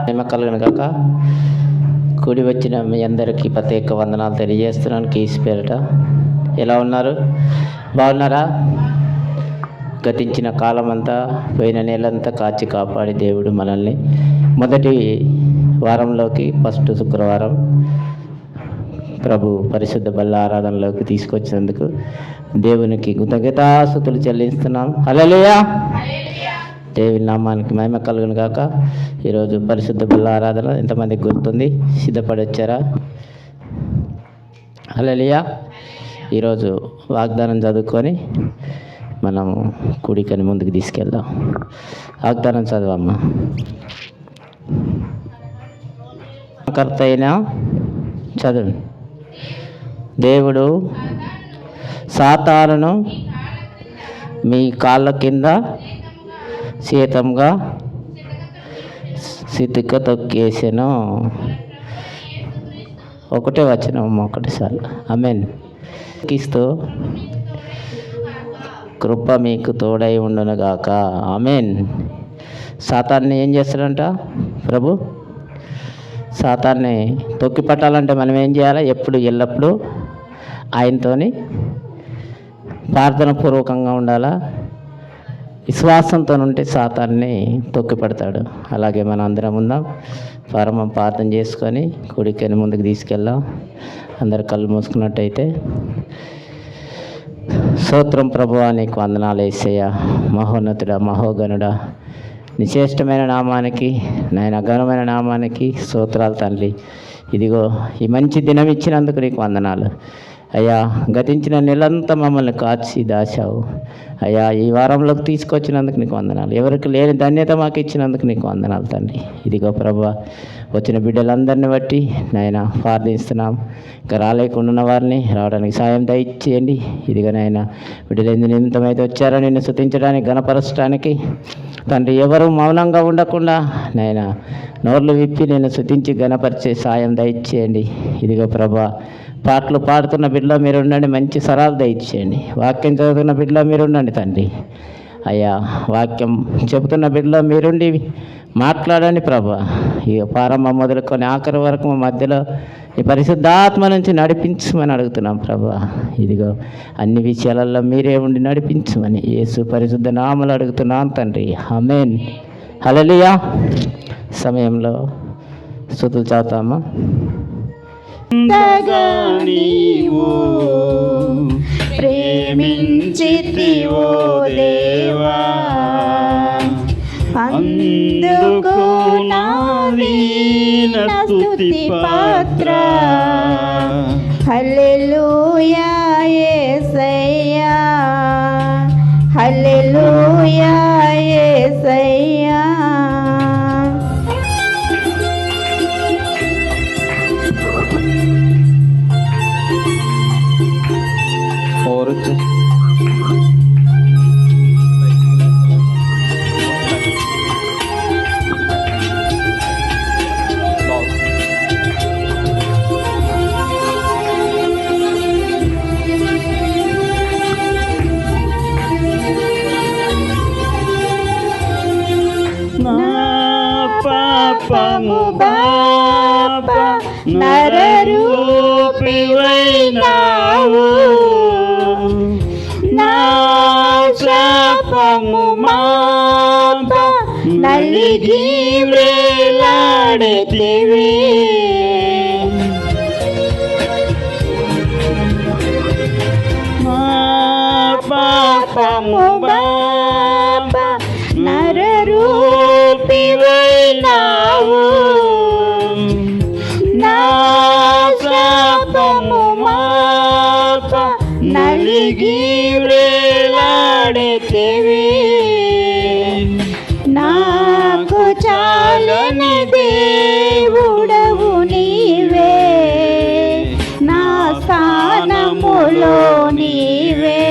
మహిమ కలుగును గాక. కూడి వచ్చిన మీ అందరికీ ప్రత్యేక వందనాలు తెలియజేస్తున్నాను. కీస్ పేరిట ఎలా ఉన్నారు? బాగున్నారా? గతించిన కాలం అంతా, పోయిన నెలంతా కాచి కాపాడి దేవుడు మనల్ని మొదటి వారంలోకి, ఫస్ట్ శుక్రవారం ప్రభు పరిశుద్ధ బల్ల ఆరాధనలోకి తీసుకొచ్చినందుకు దేవునికి కృతజ్ఞతాస్తుతులు చెల్లిస్తున్నాం. హల్లెలూయా. దేవుని నామానికి మహిమ కలుగును గాక. ఈరోజు పరిశుద్ధ బల్ల ఆరాధన ఎంతమందికి గుర్తుంది? సిద్ధపడి వచ్చారా? హల్లెలూయా. ఈరోజు వాగ్దానం చదువుకొని మనం కూడికని ముందుకు తీసుకెళ్దాం. వాగ్దానం చదవమ్మా. కర్త అయిన చదువు. దేవుడు సాతానును మీ కాళ్ళ కింద శీతంగా సితిక తొక్కేసెను. ఒకటే వచనం, ఒకటిసారి. ఆమేన్. క్రీస్తు కృప మీకు తోడై ఉండునుగాక. ఆమేన్. సాతాన్ని ఏం చేస్తాడంట ప్రభు? సాతాన్ని తొక్కి పట్టాలంటే మనం ఏం చేయాలి? ఎప్పుడు ఎల్లప్పుడూ ఆయనతోని ప్రార్థన పూర్వకంగా ఉండాలా. విశ్వాసంతో ఉంటే సాతాన్ని తొక్కి పడతాడు. అలాగే మనం అందరం ఉందాం, ప్రార్థన చేసుకొని కూడికని ముందుకు తీసుకెళ్దాం. అందరు కళ్ళు మూసుకున్నట్టయితే. స్తోత్రం ప్రభువా, నీకు వందనాలు యేసయ్యా. మహోన్నతుడా, మహోగణుడా, నిశ్రేష్టమైన నామానికి, నాయన ఘనమైన నామానికి స్తోత్రాలు తండ్రి. ఇదిగో ఈ మంచి దినం ఇచ్చినందుకు నీకు వందనాలు అయ్యా. గతించిన నెలంతా మమ్మల్ని కాచి దాచావు అయ్యా. ఈ వారంలోకి తీసుకొచ్చినందుకు నీకు వందనాలు. ఎవరికి లేని ధన్యత మాకు ఇచ్చినందుకు నీకు వందనాలు తండ్రి. ఇదిగో ప్రభువా, వచ్చిన బిడ్డలందరినీ బట్టి నాయన ప్రార్థిస్తున్నాం. ఇంకా రాలేకుండా వారిని రావడానికి సాయం దయచేయండి. ఇదిగో నాయన బిడ్డలు ఎందు నిమిత్తమైతే వచ్చారో నిన్ను స్తుతించడానికి, గణపరచడానికి తండ్రి, ఎవరు మౌనంగా ఉండకుండా నాయన నోర్లు విప్పి నేను స్తుతించి గణపరిచే సాయం దయచేయండి. ఇదిగో ప్రభా, పాటలు పాడుతున్న బిడ్డలో మీరు ఉండండి, మంచి సరాలు దయచేయండి. వాక్యం చదువుతున్న బిడ్డలో మీరు ఉండండి తండ్రి అయ్యా. వాక్యం చెబుతున్న బిడ్డలో మీరుండి మాట్లాడండి ప్రభా. ఇక ప్రారంభం మొదలుకొని ఆఖరి వరకు మా మధ్యలో ఈ పరిశుద్ధాత్మ నుంచి నడిపించమని అడుగుతున్నాం ప్రభా. ఇదిగో అన్ని విషయాలలో మీరే ఉండి నడిపించమని యేసు పరిశుద్ధ నామములో అడుగుతున్నాను తండ్రి. ఆమేన్. హల్లెలూయా. సమయంలో స్తుతులు చదువుతామా? నీవు ప్రేమించితివో దేవా, అందుకు నా వీణ స్తుతి పాత్ర. హల్లెలూయా యేసయ్యా, హల్లెలూయా యేసయ్యా. పాపము బాపా నరరూపివైనావు, నా శాపము మాపా నలిగి వేలాడితివి. నా పాపము బాపా నరరూపివైనావు, నా శాపము మాప నలిగి వేలాడితివి. నాకు చాలని దేవుడవు నీవే, నా స్థానములో నీవే.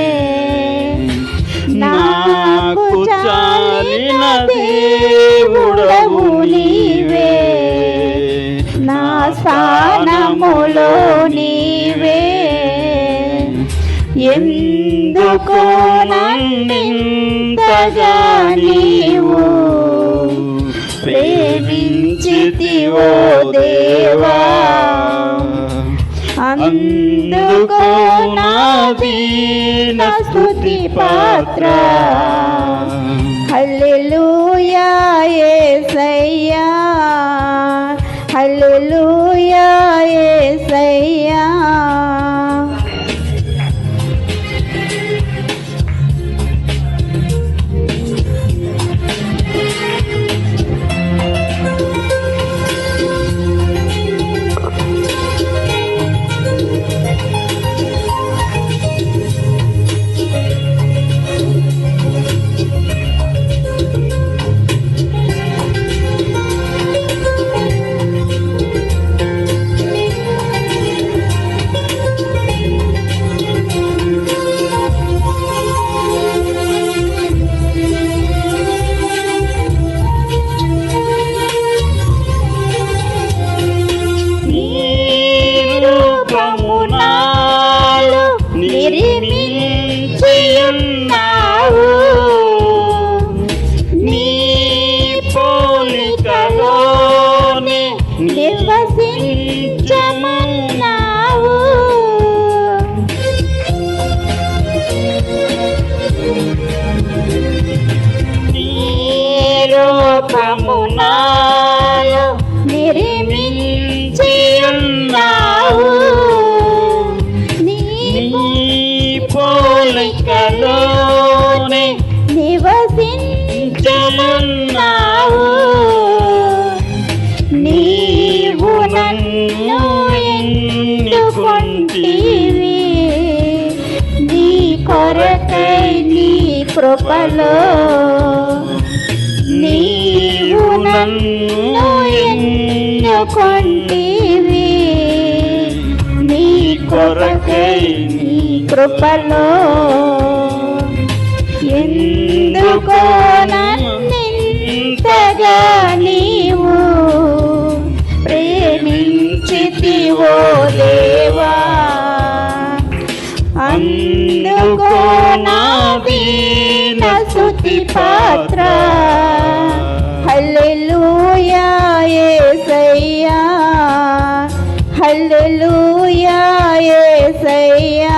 నాకు చాలిన దేవుడవు నీవే, నా స్థానములో నీవే. ఎందుకో నన్నింతగా నీవు ప్రేమించితివో ప్రేమించితివో దేవా, అందుకో నా దీన స్తుతి పాత్ర. హల్లెలూయా యేసయ్యా, హల్లెలూయా యేసయ్యా. నిర్మించియున్నావు, నీ పోలికలోనే నివసించమన్నావు. నీ రూపము నాలో నిర్మించియున్నావు, పోలికలోనే నివసించమన్నావు. నీవు నన్ను ఎన్నుకొంటివి, నీ కొరకై నీ కృపలో. నీవు నన్ను ఎన్నుకొంటివి, నీ కొరకై నీ కృపలో. ఎందుకో నన్నింతగా నీవు ప్రేమించితివో దేవా, అందుకో నా దీన స్తుతి పాత్ర. హల్లెలూయా యేసయ్యా, హల్లెలూయా యేసయ్యా.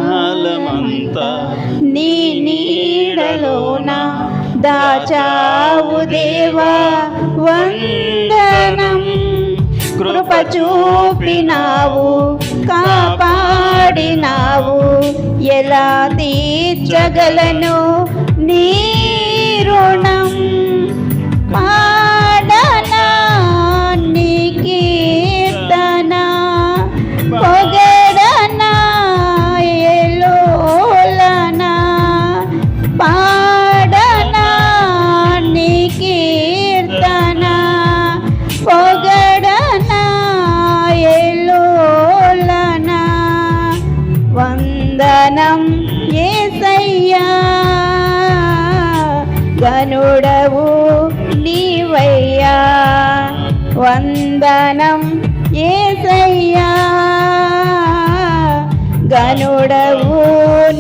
గతకాలమంతా నీ నీడలోన దాచావు దేవా, వందనం. కృప చూపినావు, కాపాడినావు, ఎలా తీర్చగలను నీ రుణం. పాడనా నీ కీర్తన, పొగడనా ఎలోలనా. పాడనా నీ కీర్తన, పొగడనా ఎలోలనా. వందనం యేసయ్యా, గనుడవు నీవయ్యా. వందనం యేసయ్యా, గనుడవు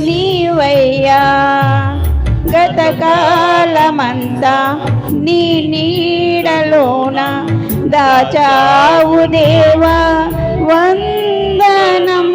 నీవయ్యా. గతకాలమంతా నీ నీడలోన దాచావు దేవా, వందనం.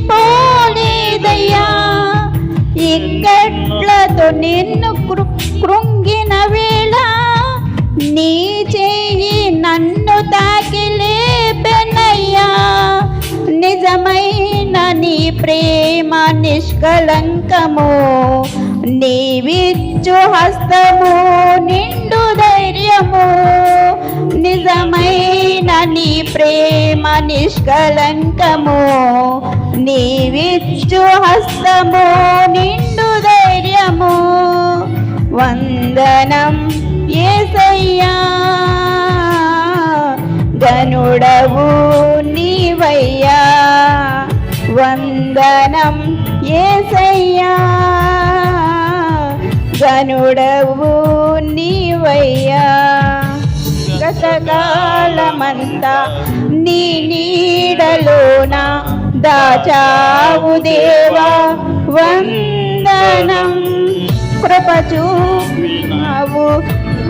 పోలేదయ్యా. ఇక్కట్లతో నిన్ను కృంగిన వేళ నీ చేయి నన్ను తాకి లేపెనయ్యా. నిజమైన నీ ప్రేమ నిష్కళంకము, నీవిచ్చు హస్తము నిండు ధైర్యము. నిజమైన నీ ప్రేమ నిష్కళంకము, నీవిచ్చు హస్తము నిండు ధైర్యము. వందనం యేసయ్యా, గనుడవు నీవయ్యా. వందనం యేసయ్యా, గనుడవు నీవయ్యా. గతకాలమంతా నీ నీడలోన దాచావు దేవా, వందనం. కృప చూపినావు,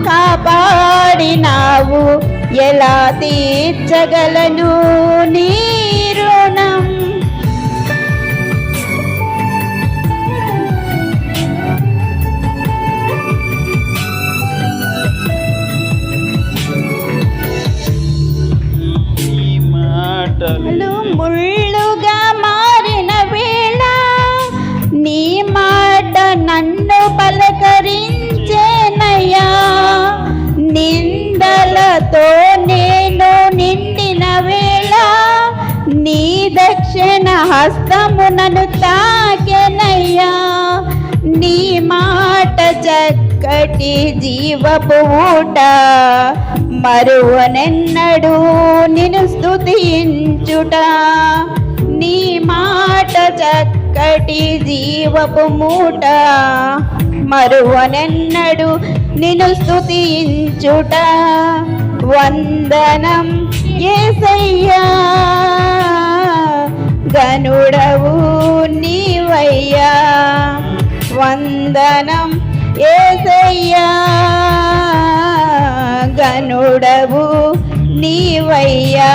కాపాడినావు, ఎలా తీర్చగలను నీ రుణం. ముళ్ళుగా మారిన వేళ నీ మాట నన్ను పలకరించేనయ్యా. నిందలతో నేను నిండిన వేళ నీ దక్షిణ హస్తము నన్ను తాకెనయ్యా. నీ మాట చక్కటి జీవపు ఊట, మరువనెన్నడు నిన్ను స్తుతించుట. నీ మాట చక్కటి జీవపు మూట, మరువనెన్నడు నిన్ను స్తుతించుట. వందనం యేసయ్యా, గనుడవు నీవయ్యా. వందనం యేసయ్యా, గనుడవు నీవయ్యా.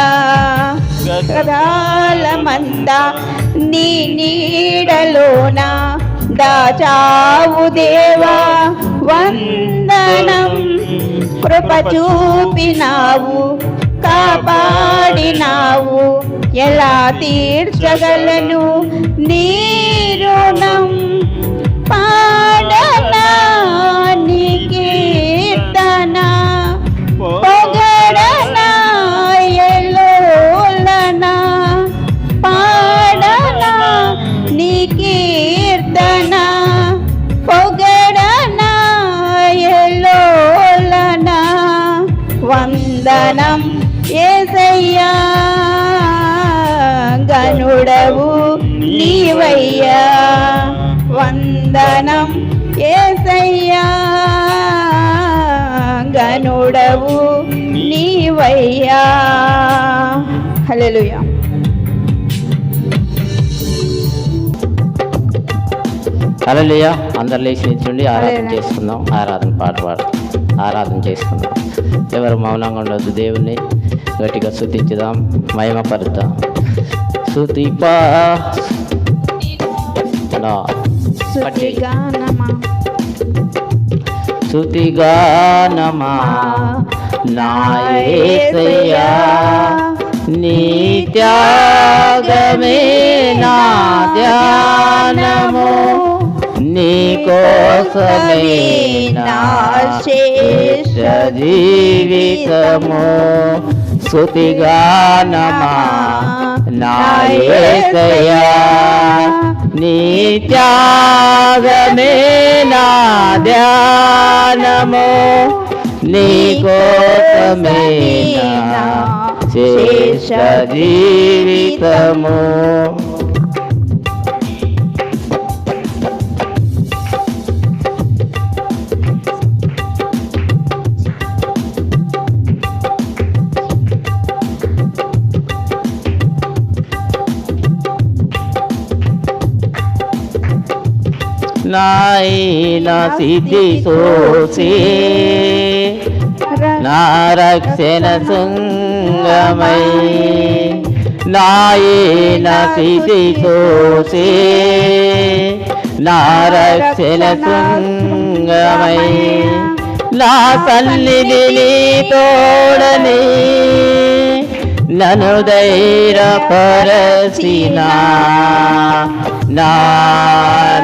కాలమంతా నీ నీడలోన దాచావు దేవా, వందనం. కృప చూపినావు, కాపాడినావు, ఎలా తీర్చగలను నీ రుణం. పాడనా నీ కీర్తన, పొగడనా ఎల్లోలనా. పాడనా నీ కీర్తన, పొగడనా ఎల్లోలనా. వందనం యేసయ్యా, గనుడవు నీవయ్యా. వందనం యేసయ్యా, గనుడవు నీవయ్యా. హల్లెలూయా. హల్లెలూయా. అందరు లేచి నిల్చుండి ఆరాధన చేసుకుందాం. ఆరాధన పాట ఆరాధన చేసుకుందాం. ఎవరు మౌనంగా ఉండొద్దు. దేవుణ్ణి గట్టిగా స్తుతించుదాం, మహిమపరుద్దాం. స్తుతిపా స్తుతిగానమా నా యేసయ్యా, నీ త్యాగమే నా ధ్యానము, నీ కోసమే నా శేష జీవితము. స్తుతిగానమా నా యేసయ్యా, నీ త్యాగమే నా ధ్యానము, నీ కోసమే నా శేష జీవితము. నాయన సిద్ధి సోసి నా రక్షణ శృంగమై నాయన స్థితి చూసి నా రక్షణ శృంగమై నా సన్నిధిని తోడని నన్ను ధైర్యపరచిన నా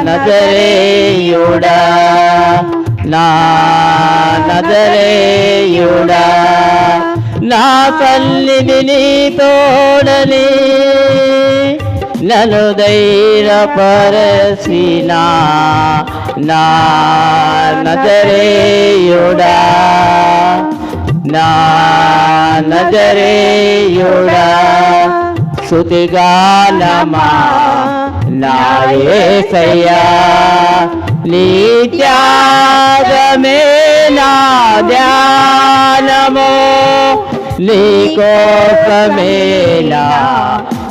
నజరేయుడా నా నజరేయుడా నా సన్నిధిని తోడని నన్ను ధైర్యపరచిన నా నజరేయుడా నా నజరేయుడా స్తుతిగానమా నా యేసయ్యా నీ త్యాగమే నా ధ్యానము నీ కోసమే నా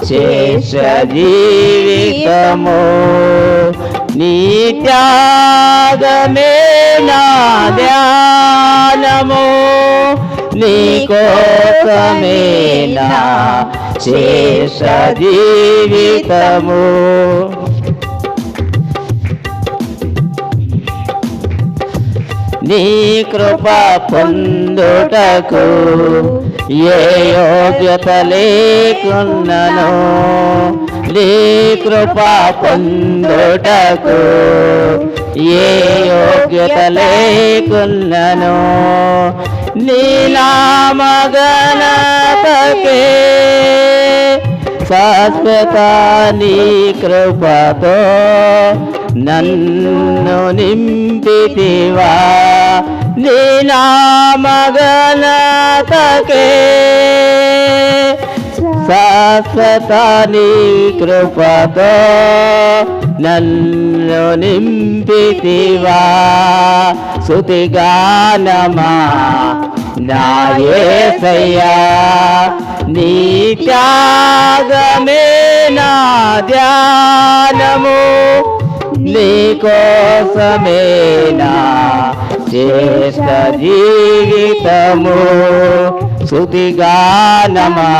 శేష జీవితము నీ త్యాగమే నా ధ్యానము నీ కోసమే నా శేష జీవితము నీ కృప పొందుటకు ఏ యోగ్యత లేకున్నను నీ కృప పొందుటకు ఏ యోగ్యత లేకున్నను నీ నామగణతకే శాశ్వత నీ కృపతో నన్ను నింపితివా నీ నామగణతకే శాశ్వత నీ కృపతో నన్ను నింపితివా స్తుతిగానమా నా యేసయ్యా నీ త్యాగమే నా ధ్యానము నీ కోసమే నా శ్రేష్ఠ జీవితము స్తుతిగానమా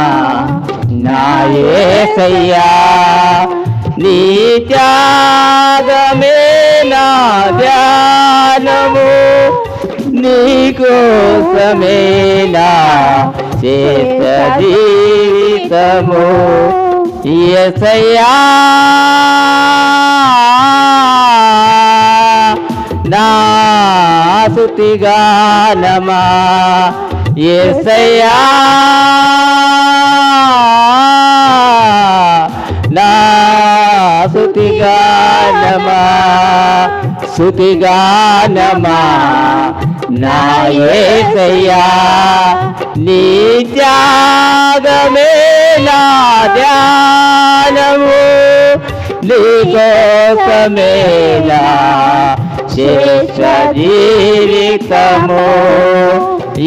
నా యేసయ్యా నీ త్యాగమే నా ధ్యానము నీ కోసమే నా శ్రేష్ఠ జీవితము యేసయ్యా నా స్తుతిగానమా యేసయ్యా నా స్తుతిగానమా స్తుతిగానమా నా యేసయ్యా నీ త్యాగమే నా ధ్యానము నీ కోసమే నా శేష జీవితము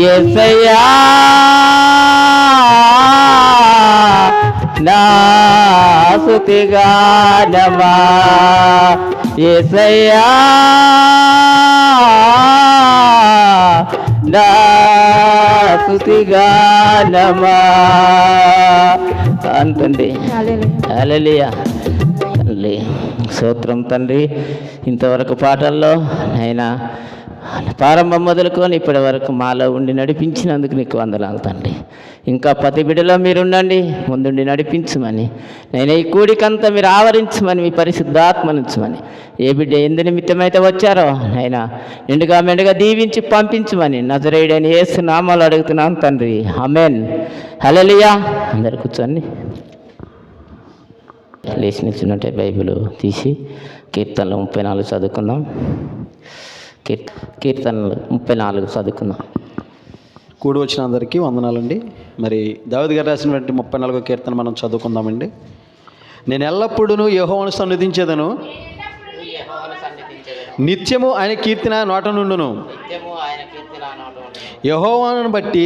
యేసయ్యా నా స్తుతిగానమా యేసయ్యా నా స్తుతిగానమా అంతండి హల్లెలూయా తండ్రి స్తోత్రం తండ్రి ఇంతవరకు పాటల్లో అయినా ప్రారంభం మొదలుకొని ఇప్పటి వరకు మాలో ఉండి నడిపించినందుకు నీకు వందనాలు తండ్రి ఇంకా ప్రతి బిడ్డలో మీరుండండి ముందుండి నడిపించమని నేను ఈ కూడికంతా మీరు ఆవరించమని మీ పరిశుద్ధాత్మనించమని ఏ బిడ్డ ఎందు నిమిత్తమైతే వచ్చారో అయినా నిండుగా మెండుగా దీవించి పంపించమని నజరేయుడైన యేసు నామాలు అడుగుతున్నాను తండ్రి ఆమేన్ హల్లెలూయా అందరు కూర్చోండి లేచి నిల్చున్నట్టే బైబిల్ తీసి కీర్తనలు 34 చదువుకుందాం కీర్తనలు 34 చదువుకుందాం కూడి వచ్చిన అందరికీ వందనాలండి. మరి దావీదు గారు రాసినటువంటి 34వ కీర్తన మనం చదువుకుందామండి. నేను ఎల్లప్పుడూ యెహోవాను సన్నిధించేదను, నిత్యము ఆయన కీర్తన నోట నుండును. యెహోవాను బట్టి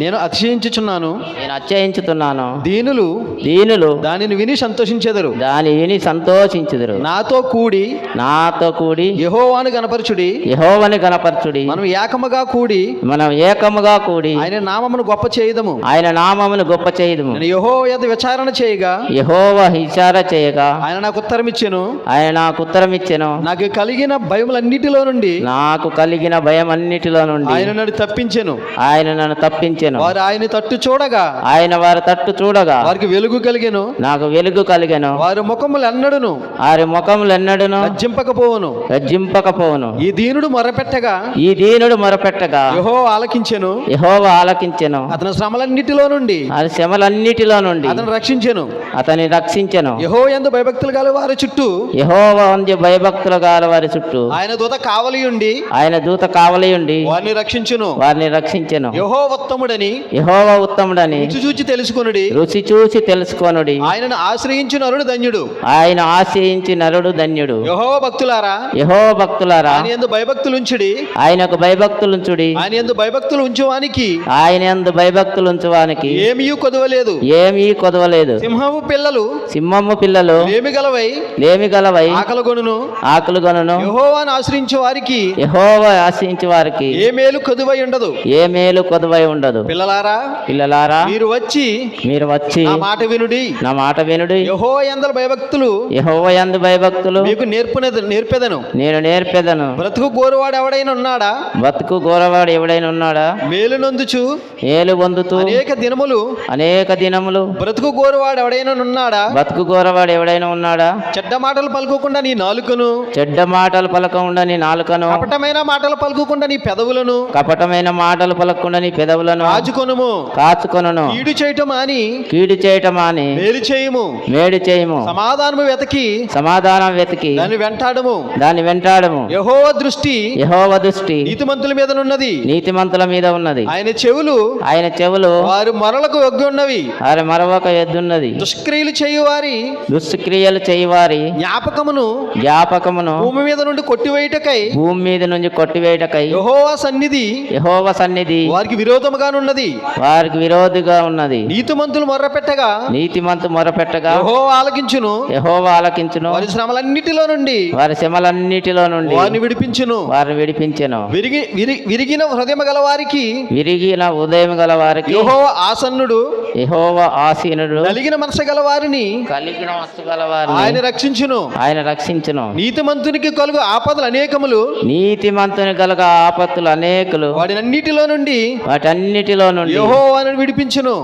నేను అతిశయించుచున్నాను. నేను అత్యయించుతున్నాను. దీనులు దానిని విని సంతోషించెదరు. దాని విని సంతోషించుదురు. నాతో కూడి యెహోవాను గణపరచుడి. యెహోవాను గణపరచుడి. మనం ఏకముగా కూడి ఆయన నామమును గొప్ప చేయదము. గొప్ప చేయదము. నేను యెహోవా యొద్ద విచారణ చేయగా ఆయన నాకు ఉత్తరం ఇచ్చెను. నాకు కలిగిన భయములన్నిటిలో నుండి ఆయన నన్ను తప్పించెను. వారు ఆయన తట్టు చూడగా వారికి వెలుగు కలిగెను. నాకు వెలుగు కలిగెను. వారి ముఖములు ఎన్నడును లజ్జింపకపోవును. ఈ దీనుడు మొరపెట్టగా యెహోవా ఆలకించెను. అతని శ్రమలన్నిటిలో నుండి అతని రక్షించెను. యెహోవా యందు భయభక్తులు గల వారి చుట్టూ ఆయన దూత కావలి ఉండి వారిని రక్షించెను. యెహోవా ఉత్తముడని రుచి చూచి తెలుసుకొనుడి. ఆయనను ఆశ్రయించు నరుడు ధన్యుడు. యెహోవా భక్తులారా ఆయన యందు భయభక్తులుంచుడి. ఆయన యందు భయభక్తులు ఉంచువానికి ఏమీ కొదవలేదు. సింహము పిల్లలు లేమి గలవై ఆకలుగొనును. యెహోవాను ఆశ్రయించు వారికి ఏ మేలు కొదువై ఉండదు. పిల్లలారా మీరు వచ్చి నా మాట వినుడి. యెహోవా యందు భయభక్తులు మీకు నేను నేర్పెదను. బ్రతుకు గోరువాడు ఎవడైనా ఉన్నాడా? మేలు పొందుచు అనేక దినములు బ్రతుకు గోరువాడు ఎవడైనా ఉన్నాడా? చెడ్డ మాటలు పలుకోకుండా నీ నాలుకను కపటమైన మాటలు పలుకోకుండా నీ పెదవులను కాచుకొనుము. కీడు చేయటం మాని మేలు చేయుము. సమాధానం వెతికి దాన్ని వెంటాడము. యెహోవా దృష్టి నీతిమంతుల మీద ఉన్నది. ఆయన చెవులు వారి మొరలకు ఎద్దున్నది. దుష్క్రియలు చేయువారి జ్ఞాపకమును భూమి మీద నుండి కొట్టివేయటకై యెహోవా సన్నిధి వారికి విరోధముగా ఉన్నది. నీతిమంతులు మొర్రపెట్టగా యెహోవా ఆలకించును. వారి శ్రమలన్నిటిలో నుండి వారిని విడిపించును. విరిగిన హృదయం గల వారికి యెహోవా ఆసన్నుడు. నలిగిన మనసు గల వారిని ఆయన రక్షించును. నీతిమంతునికి కలుగు ఆపదలు అనేకములు వాటినన్నిటిలో నుండి యెహోవాను విడిపించును.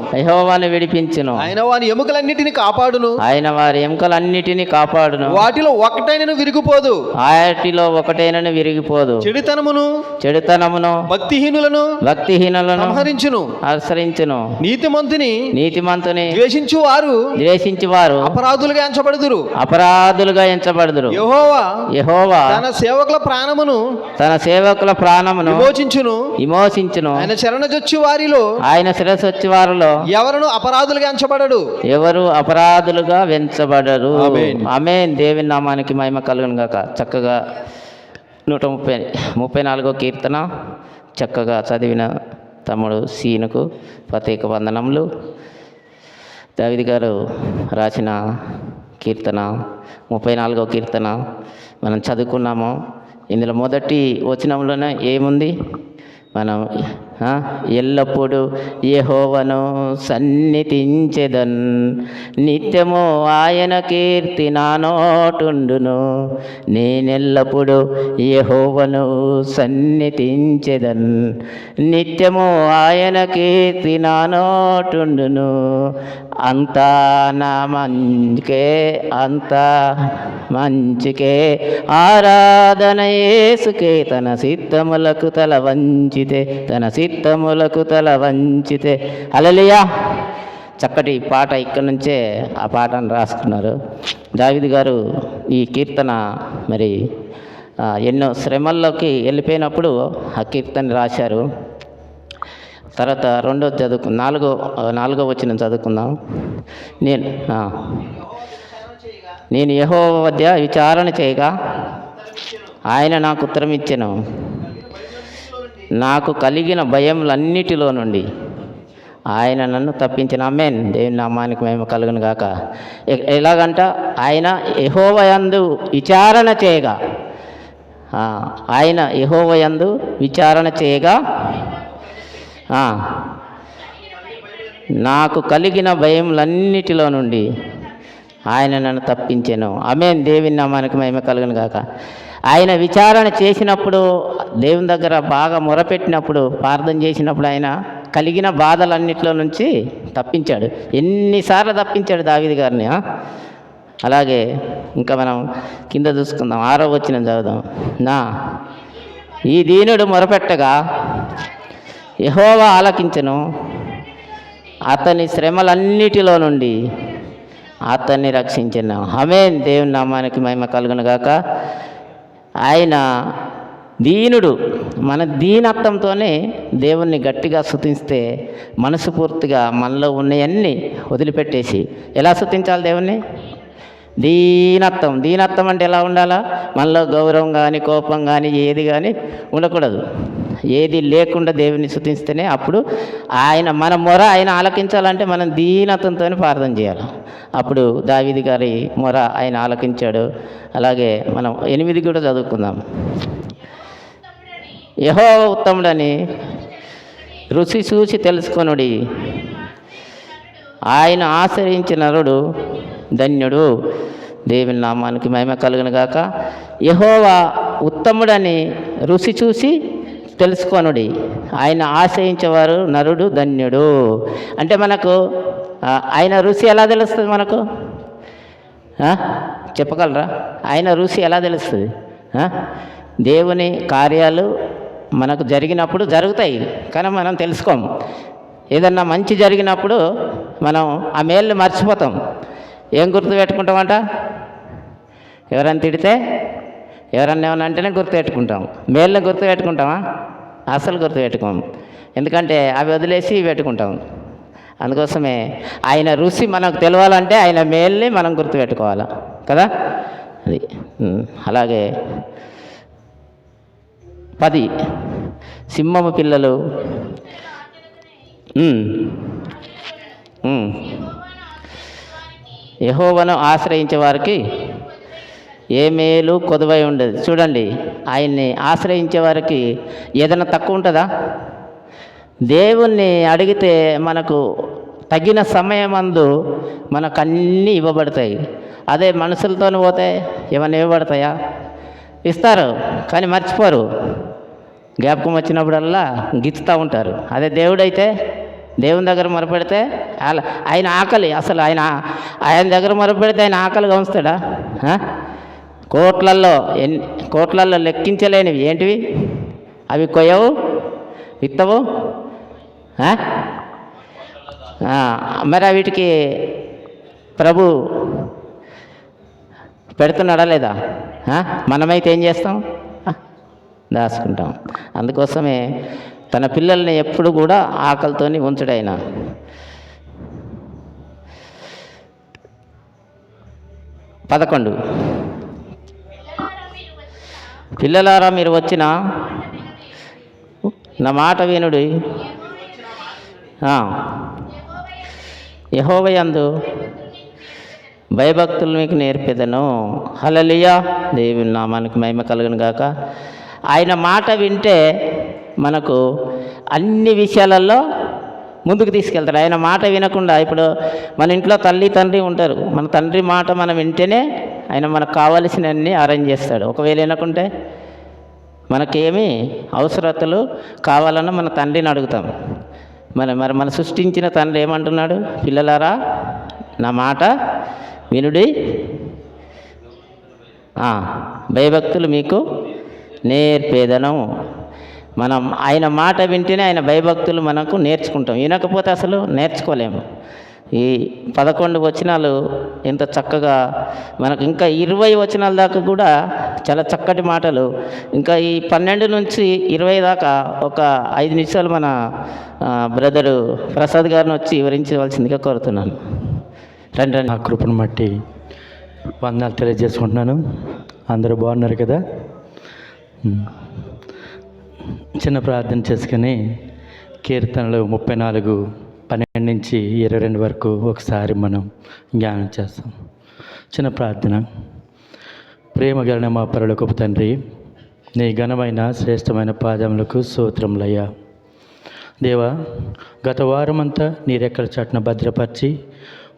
ఆయన వారి ఎముకలన్నిటిని కాపాడును. వాటిలో ఒకటైనను విరిగిపోదు. చెడుతనమును భక్తిహీనులను సంహరించును. నీతిమంతుని ద్వేషించు వారు అపరాధులుగా ఎంచబడుదురు. యెహోవా తన సేవకుల ప్రాణమును విమోచించును. ఆయన శరణజొచ్చు వారిలో ఎవరు అపరాధులుగా ఎంచబడరు. ఆమేన్. దేవుని నామానికి మహిమ కలుగును గాక. చక్కగా 134 కీర్తన చక్కగా చదివిన తమ్ముడు సీనుకు ప్రత్యేక వందనములు. దావీదు గారు రాసిన కీర్తన 34 కీర్తన మనం చదువుకున్నాము. ఇందులో మొదటి వచనంలోనే ఏముంది? మనం ఎల్లప్పుడూ యెహోవాను సన్నిధించెదన్, నిత్యము ఆయన కీర్తి నా నోటుండును. నేనెల్లప్పుడూ యెహోవాను సన్నిధించెదన్, నిత్యము ఆయన కీర్తి నా నోటుండును. అంతా నా మంచికే ఆరాధన యేసుకే, తన సిద్ధములకు తల వంచితే హల్లెలూయా. చక్కటి పాట ఇక్కడి నుంచే ఆ పాటను రాసుకున్నారు. దావీదు గారు ఈ కీర్తన మరి ఎన్నో శ్రమల్లోకి వెళ్ళిపోయినప్పుడు ఆ కీర్తన రాశారు. తర్వాత నాలుగో వచనం చదువుకుందాం. నేను యెహోవా వద్ద విచారణ చేయగా ఆయన నాకు ఉత్తరం ఇచ్చెను. నాకు కలిగిన భయములన్నిటిలో నుండి ఆయన నన్ను తప్పించిన. ఆమేన్. దేవుని నామానికి మహిమ కలుగును గాక. ఎలాగంట ఆయన యెహోవా యందు విచారణ చేయగా, ఆయన యెహోవా యందు విచారణ చేయగా నాకు కలిగిన భయములన్నిటిలో నుండి ఆయన నన్ను తప్పించెను. ఆమేన్. దేవుని నామానికి మహిమ కలుగును గాక. ఆయన విచారణ చేసినప్పుడు, దేవుని దగ్గర బాగా మొరపెట్టినప్పుడు, ప్రార్థన చేసినప్పుడు ఆయన కలిగిన బాధలన్నిటిలో నుంచి తప్పించాడు. ఎన్నిసార్లు తప్పించాడు దావీదు గారిని. అలాగే ఇంకా మనం కింద చూసుకుందాం, 6వ వచనం చదువుదాం. ఈ దీనుడు మొరపెట్టగా యెహోవా ఆలకించెను, అతని శ్రమలన్నిటిలో నుండి అతన్ని రక్షించెను. ఆమేన్. దేవుని నామానికి మహిమ కలుగును గాక. ఆయన దీనుడు, మన దీనత్వంతోనే దేవుణ్ణి గట్టిగా స్తుతిస్తే మనస్ఫూర్తిగా మనలో ఉన్నవన్నీ వదిలిపెట్టేసి, ఎలా స్తుతించాలి దేవుణ్ణి? దీనత్వం అంటే ఎలా ఉండాలా? మనలో గౌరవం కానీ కోపం కానీ ఏది కానీ ఉండకూడదు. ఏది లేకుండా దేవుని స్తుతిస్తేనే అప్పుడు ఆయన మన మొర ఆయన ఆలకించాలంటే మనం దీనత్వంతో ప్రార్థన చేయాలి. అప్పుడు దావీదు గారి మొర ఆయన ఆలకించాడు. అలాగే మనం 8 కూడా చదువుకుందాం. యెహోవా ఉత్తముడని రుచి చూసి తెలుసుకొనుడి, ఆయన ఆశ్రయించిన నరుడు ధన్యుడు. దేవుని నామానికి మహిమ కలుగును గాక. యెహోవా ఉత్తముడని రుచి చూసి తెలుసుకొనుడి, ఆయన ఆశ్రయించేవారు నరుడు ధన్యుడు. అంటే మనకు ఆయన రుచి ఎలా తెలుస్తుంది? మనకు చెప్పగలరా? ఆయన రుచి ఎలా తెలుస్తుంది? దేవుని కార్యాలు మనకు జరిగినప్పుడు జరుగుతాయి, కానీ మనం తెలుసుకోము. ఏదన్నా మంచి జరిగినప్పుడు మనం ఆ మేలుని మర్చిపోతాం. ఏం గుర్తు పెట్టుకుంటామంట? ఎవరైనా తిడితే, ఎవరన్నా ఏమన్నా అంటేనే గుర్తు పెట్టుకుంటాం. మేలుని గుర్తు పెట్టుకుంటామా? అసలు గుర్తు పెట్టుకోము. ఎందుకంటే అవి వదిలేసి పెట్టుకుంటాం. అందుకోసమే ఆయన రుచి మనకు తెలవాలంటే ఆయన మేల్ని మనం గుర్తుపెట్టుకోవాలి కదా. అది అలాగే 10 సింహము పిల్లలు యెహోవాను ఆశ్రయించే వారికి ఏ మేలు కొదువై ఉండదు. చూడండి, ఆయన్ని ఆశ్రయించే వారికి ఏదైనా తక్కువ ఉంటుందా? దేవుణ్ణి అడిగితే మనకు తగిన సమయమందు మనకు అన్నీ ఇవ్వబడతాయి. అదే మనుషులతో పోతే ఏమైనా ఇవ్వబడతాయా? ఇస్తారు, కానీ మర్చిపోరు. జ్ఞాపకం వచ్చినప్పుడల్లా గిచ్చుతూ ఉంటారు. అదే దేవుడైతే దేవుని దగ్గర మొరపెడితే ఆయన ఆకలి, అసలు ఆయన దగ్గర మొరపెడితే ఆయన ఆకలిగా ఉంచుతాడా? కోట్లల్లో లెక్కించలేనివి ఏంటివి అవి? కొయ్యవు, విత్తవు. మరి వీటికి ప్రభు పెడుతున్నాడా లేదా? మనమైతే ఏం చేస్తాం? దాచుకుంటాం. అందుకోసమే తన పిల్లల్ని ఎప్పుడు కూడా ఆకలితో ఉంచడైనా. పదకొండు, పిల్లలారా మీరు వచ్చిన నా మాట వినుడి, యెహోవా యందు భయభక్తులు మీకు నేర్పేదను. హల్లెలూయా. దేవుని నామానికి మహిమ కలుగును గాక. ఆయన మాట వింటే మనకు అన్ని విషయాలలో ముందుకు తీసుకెళ్తాడు. ఆయన మాట వినకుండా, ఇప్పుడు మన ఇంట్లో తల్లి తండ్రి ఉంటారు, మన తండ్రి మాట మనం వింటేనే ఆయన మనకు కావలసినవన్నీ అరేంజ్ చేస్తాడు. ఒకవేళ వినకుంటే మనకేమి అవసరతలు కావాలన్నా మన తండ్రిని అడుగుతాం. మరి మన సృష్టించిన తండ్రి ఏమంటున్నాడు? పిల్లలారా నా మాట వినుడి, భయభక్తులు మీకు నేర్పేదను. మనం ఆయన మాట వింటేనే ఆయన భయభక్తులు మనకు నేర్చుకుంటాం. వినకపోతే అసలు నేర్చుకోలేము. ఈ 11 వచనాలు ఎంత చక్కగా మనకు, ఇంకా 20 వచనాల దాకా కూడా చాలా చక్కటి మాటలు. ఇంకా ఈ 12 నుంచి 20 దాకా ఒక 5 నిమిషాలు మన బ్రదరు ప్రసాద్ గారిని వచ్చి వివరించవలసిందిగా కోరుతున్నాను. రండి. ఆ కృపను బట్టి వందనాలు తెలియజేసుకుంటున్నాను. అందరూ బాగున్నారు కదా? చిన్న ప్రార్థన చేసుకుని కీర్తనలు 34 12 నుంచి 22 వరకు ఒకసారి మనం జ్ఞానం చేస్తాం. చిన్న ప్రార్థన. ప్రేమ గలన మా పరలోకపు తండ్రి, నీ ఘనమైన శ్రేష్టమైన పాదములకు స్తోత్రములయ్యా. దేవా, గత వారమంతా నీ రెక్కల చాటున భద్రపరిచి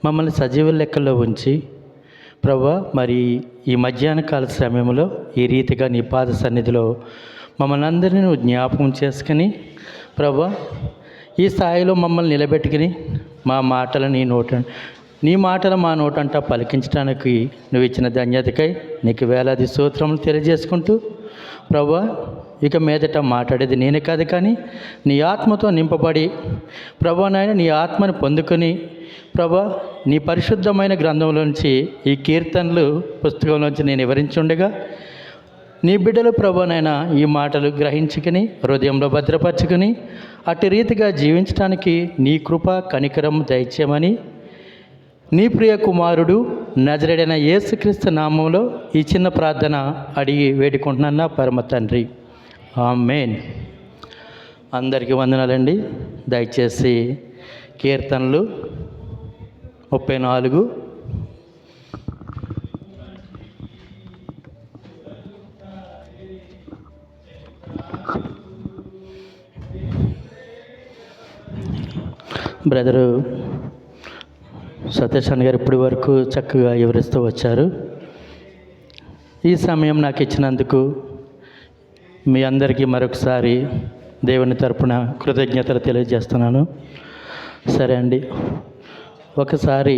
మమ్మల్ని సజీవ లెక్కల్లో ఉంచి ప్రభువా, మరి ఈ మధ్యాహ్న కాల సమయంలో ఈ రీతిగా నీ పాద సన్నిధిలో మమ్మల్ని అందరినీ నువ్వు జ్ఞాపకం చేసుకుని ప్రభువా, ఈ స్థాయిలో మమ్మల్ని నిలబెట్టుకుని మా మాటలు నీ మాటలు మా నోటంటా పలికించడానికి నువ్వు ఇచ్చిన ధన్యతకై నీకు వేలాది స్తోత్రములు తెలియజేసుకుంటూ ప్రభువా, ఇక మీదట మాట్లాడేది నేనే కాదు కానీ నీ ఆత్మతో నింపబడి ప్రభువా నాయన నీ ఆత్మను పొందుకొని ప్రభువా, నీ పరిశుద్ధమైన గ్రంథంలోంచి ఈ కీర్తనలు పుస్తకంలోంచి నేను వివరించుండగా నీ బిడ్డలు ప్రభువా ఈ మాటలు గ్రహించుకుని హృదయంలో భద్రపరచుకుని అటు రీతిగా జీవించడానికి నీ కృప కనికరం దయచేయమని నీ ప్రియ కుమారుడు నజరేడైన యేసుక్రీస్తు నామంలో ఈ చిన్న ప్రార్థన అడిగి వేడుకుంటున్నాను నా పరమ తండ్రి, ఆమేన్. అందరికీ వందనాలండి. దయచేసి కీర్తనలు 34 బ్రదరు సతీష్ అన్న గారు ఇప్పటి వరకు చక్కగా వివరిస్తూ వచ్చారు. ఈ సమయం నాకు ఇచ్చినందుకు మీ అందరికీ మరొకసారి దేవుని తరపున కృతజ్ఞతలు తెలియజేస్తున్నాను. సరే అండి, ఒకసారి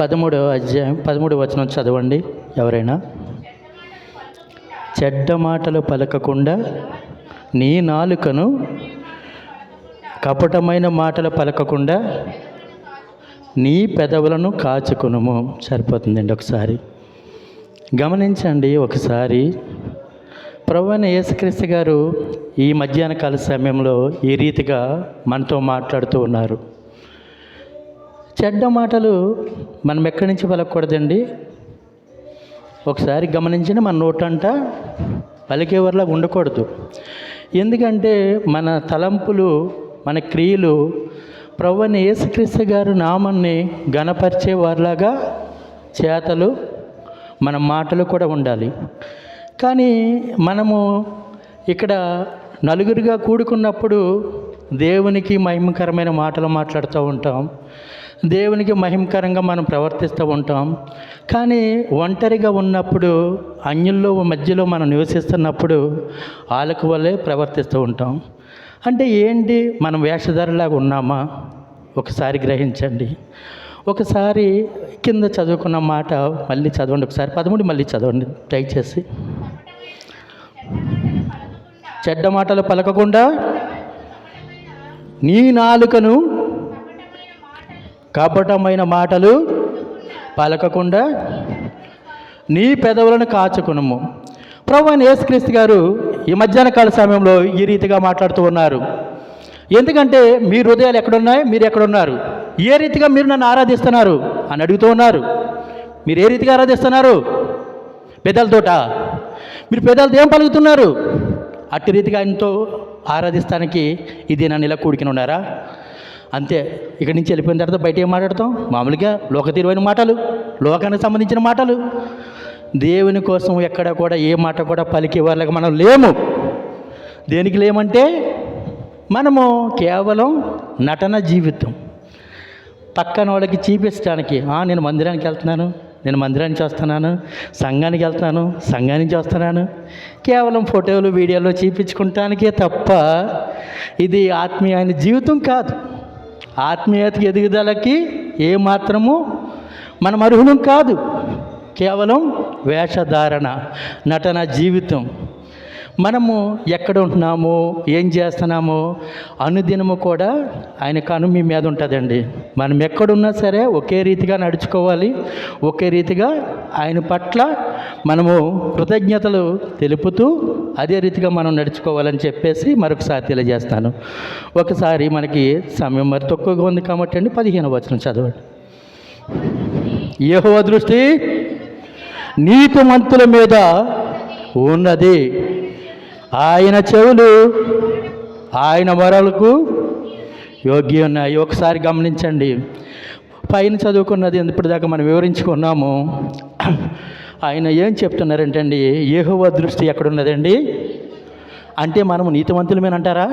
13వ అధ్యాయం 13వ వచనం చదవండి ఎవరైనా. చెడ్డ మాటలు పలకకుండా నీ నాలుకను, కపటమైన మాటలు పలకకుండా నీ పెదవులను కాచుకునుము. సరిపోతుందండి. ఒకసారి గమనించండి. ఒకసారి ప్రభువైన యేసుక్రీస్తు గారు ఈ మధ్యాహ్న కాల సమయంలో ఈ రీతిగా మనతో మాట్లాడుతూ ఉన్నారు. చెడ్డ మాటలు మనం ఎక్కడి నుంచి పలకూడదండి. ఒకసారి గమనించండి, మన నోటంట పలికేవారిలా ఉండకూడదు. ఎందుకంటే మన తలంపులు, మన క్రియలు ప్రభువైన యేసుక్రీస్తు గారు నామాన్ని ఘనపరిచే వారిలాగా చేతలు, మన మాటలు కూడా ఉండాలి. కానీ మనము ఇక్కడ నలుగురిగా కూడుకున్నప్పుడు దేవునికి మహిమకరమైన మాటలు మాట్లాడుతూ ఉంటాం, దేవునికి మహిమకరంగా మనం ప్రవర్తిస్తూ ఉంటాం. కానీ ఒంటరిగా ఉన్నప్పుడు, అన్యుల్లో మధ్యలో మనం నివసిస్తున్నప్పుడు వాళ్ళకు వల్లే ప్రవర్తిస్తూ ఉంటాం. అంటే ఏంటి, మనం వేషధారులాగా ఉన్నామా? ఒకసారి గ్రహించండి. ఒకసారి కింద చదువుకున్న మాట మళ్ళీ చదవండి. ఒకసారి 13 మళ్ళీ చదవండి దయచేసి. చెడ్డ మాటలు పలకకుండా నీ నాలుకను, కపటమైన మాటలు పలకకుండా నీ పెదవులను కాచుకునుము. ప్రభువైన యేసుక్రీస్తు గారు ఈ మధ్యాహ్న కాల సమయంలో ఈ రీతిగా మాట్లాడుతూ ఉన్నారు. ఎందుకంటే మీ హృదయాలు ఎక్కడున్నాయి, మీరు ఎక్కడున్నారు, ఏ రీతిగా మీరు నన్ను ఆరాధిస్తున్నారు అని అడుగుతూ ఉన్నారు. మీరు ఏ రీతిగా ఆరాధిస్తున్నారు? పెదాలతోట? మీరు పెదాలతో ఏం పలుకుతున్నారు? అట్టి రీతిగా ఆయనతో ఆరాధిస్తానికి ఇది నన్ను ఇలా కూడికిన ఉన్నారా? అంతే. ఇక్కడి నుంచి వెళ్ళిపోయిన తర్వాత బయట ఏం మాట్లాడతాం? మామూలుగా లోకతీరువైన మాటలు, లోకానికి సంబంధించిన మాటలు. దేవుని కోసం ఎక్కడ కూడా ఏ మాట కూడా పలికే వాళ్ళకి మనం లేము. దేనికి లేమంటే మనము కేవలం నటన జీవితం, పక్కన వాళ్ళకి చూపించడానికి. నేను మందిరానికి వెళ్తున్నాను, నేను మందిరానికి వస్తున్నాను, సంఘానికి వెళ్తున్నాను, సంఘానికి వస్తున్నాను, కేవలం ఫోటోలు వీడియోలు చూపించుకుంటానికే తప్ప ఇది ఆత్మీయమైన జీవితం కాదు. ఆత్మీయత ఎదుగుదలకి ఏమాత్రము మనం అర్హులం కాదు. కేవలం వేషధారణ, నటన జీవితం. మనము ఎక్కడ ఉంటున్నామో, ఏం చేస్తున్నామో అనుదినము కూడా ఆయన కను మీ మీద ఉంటుందండి. మనం ఎక్కడున్నా సరే ఒకే రీతిగా నడుచుకోవాలి, ఒకే రీతిగా ఆయన పట్ల మనము కృతజ్ఞతలు తెలుపుతూ అదే రీతిగా మనం నడుచుకోవాలని చెప్పేసి మరొకసారి తెలియజేస్తాను. ఒకసారి మనకి సమయం మరి తక్కువగా ఉంది కాబట్టి అండి 15వ వచనం చదవండి. యెహోవా దృష్టి నీతిమంతుల మీద ఉన్నది, ఆయన చెవులు ఆయన మొరలకు యోగ్యం ఉన్నాయి. ఒకసారి గమనించండి, పైన చదువుకున్నది ఇప్పటిదాకా మనం వివరించుకున్నాము. ఆయన ఏం చెప్తున్నారంటే అండి, యెహోవా దృష్టి ఎక్కడున్నదండి అంటే మనము నీతిమంతులమేనంటారా?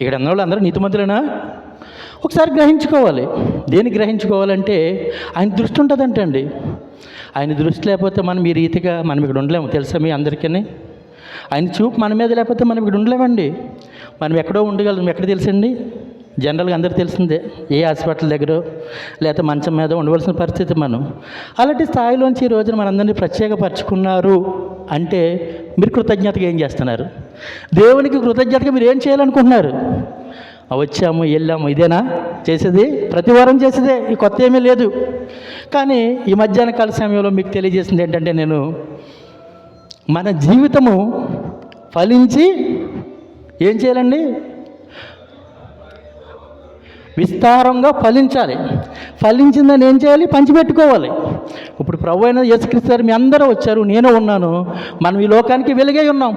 ఇక్కడ ఉన్న వాళ్ళు అందరూ నీతిమంతులేనా? ఒకసారి గ్రహించుకోవాలి. దేన్ని గ్రహించుకోవాలంటే ఆయన దృష్టి ఉంటుందంటండి. ఆయన దృష్టి లేకపోతే మనం ఈ రీతిగా మనం ఇక్కడ ఉండలేము. తెలుసా మీ అందరికీ? ఆయన చూపు మన మీద లేకపోతే మనం ఇక్కడ ఉండలేమండి. మనం ఎక్కడో ఉండగలం. ఎక్కడ తెలుసండి? జనరల్గా అందరికీ తెలిసిందే, ఏ హాస్పిటల్ దగ్గర లేకపోతే మంచం మీద ఉండవలసిన పరిస్థితి మనం. అలాంటి స్థాయిలోంచి ఈ రోజున మనందరినీ ప్రత్యేకపరచుకున్నారు అంటే మీరు కృతజ్ఞతగా ఏం చేస్తున్నారు? దేవునికి కృతజ్ఞతగా మీరు ఏం చేయాలనుకుంటున్నారు? వచ్చాము, వెళ్ళాము, ఇదేనా చేసేది? ప్రతి వారం చేసేదే, ఈ కొత్త ఏమీ లేదు. కానీ ఈ మధ్యాహ్న కాల సమయంలో మీకు తెలియజేసింది ఏంటంటే, నేను మన జీవితము ఫలించి ఏం చేయాలండి? విస్తారంగా ఫలించాలి. ఫలించిందని ఏం చేయాలి? పంచిపెట్టుకోవాలి. ఇప్పుడు ప్రభు అయిన యేసుక్రీస్తు గారు మీ అందరూ వచ్చారు, నేను ఉన్నాను. మనం ఈ లోకానికి వెలుగై ఉన్నాం.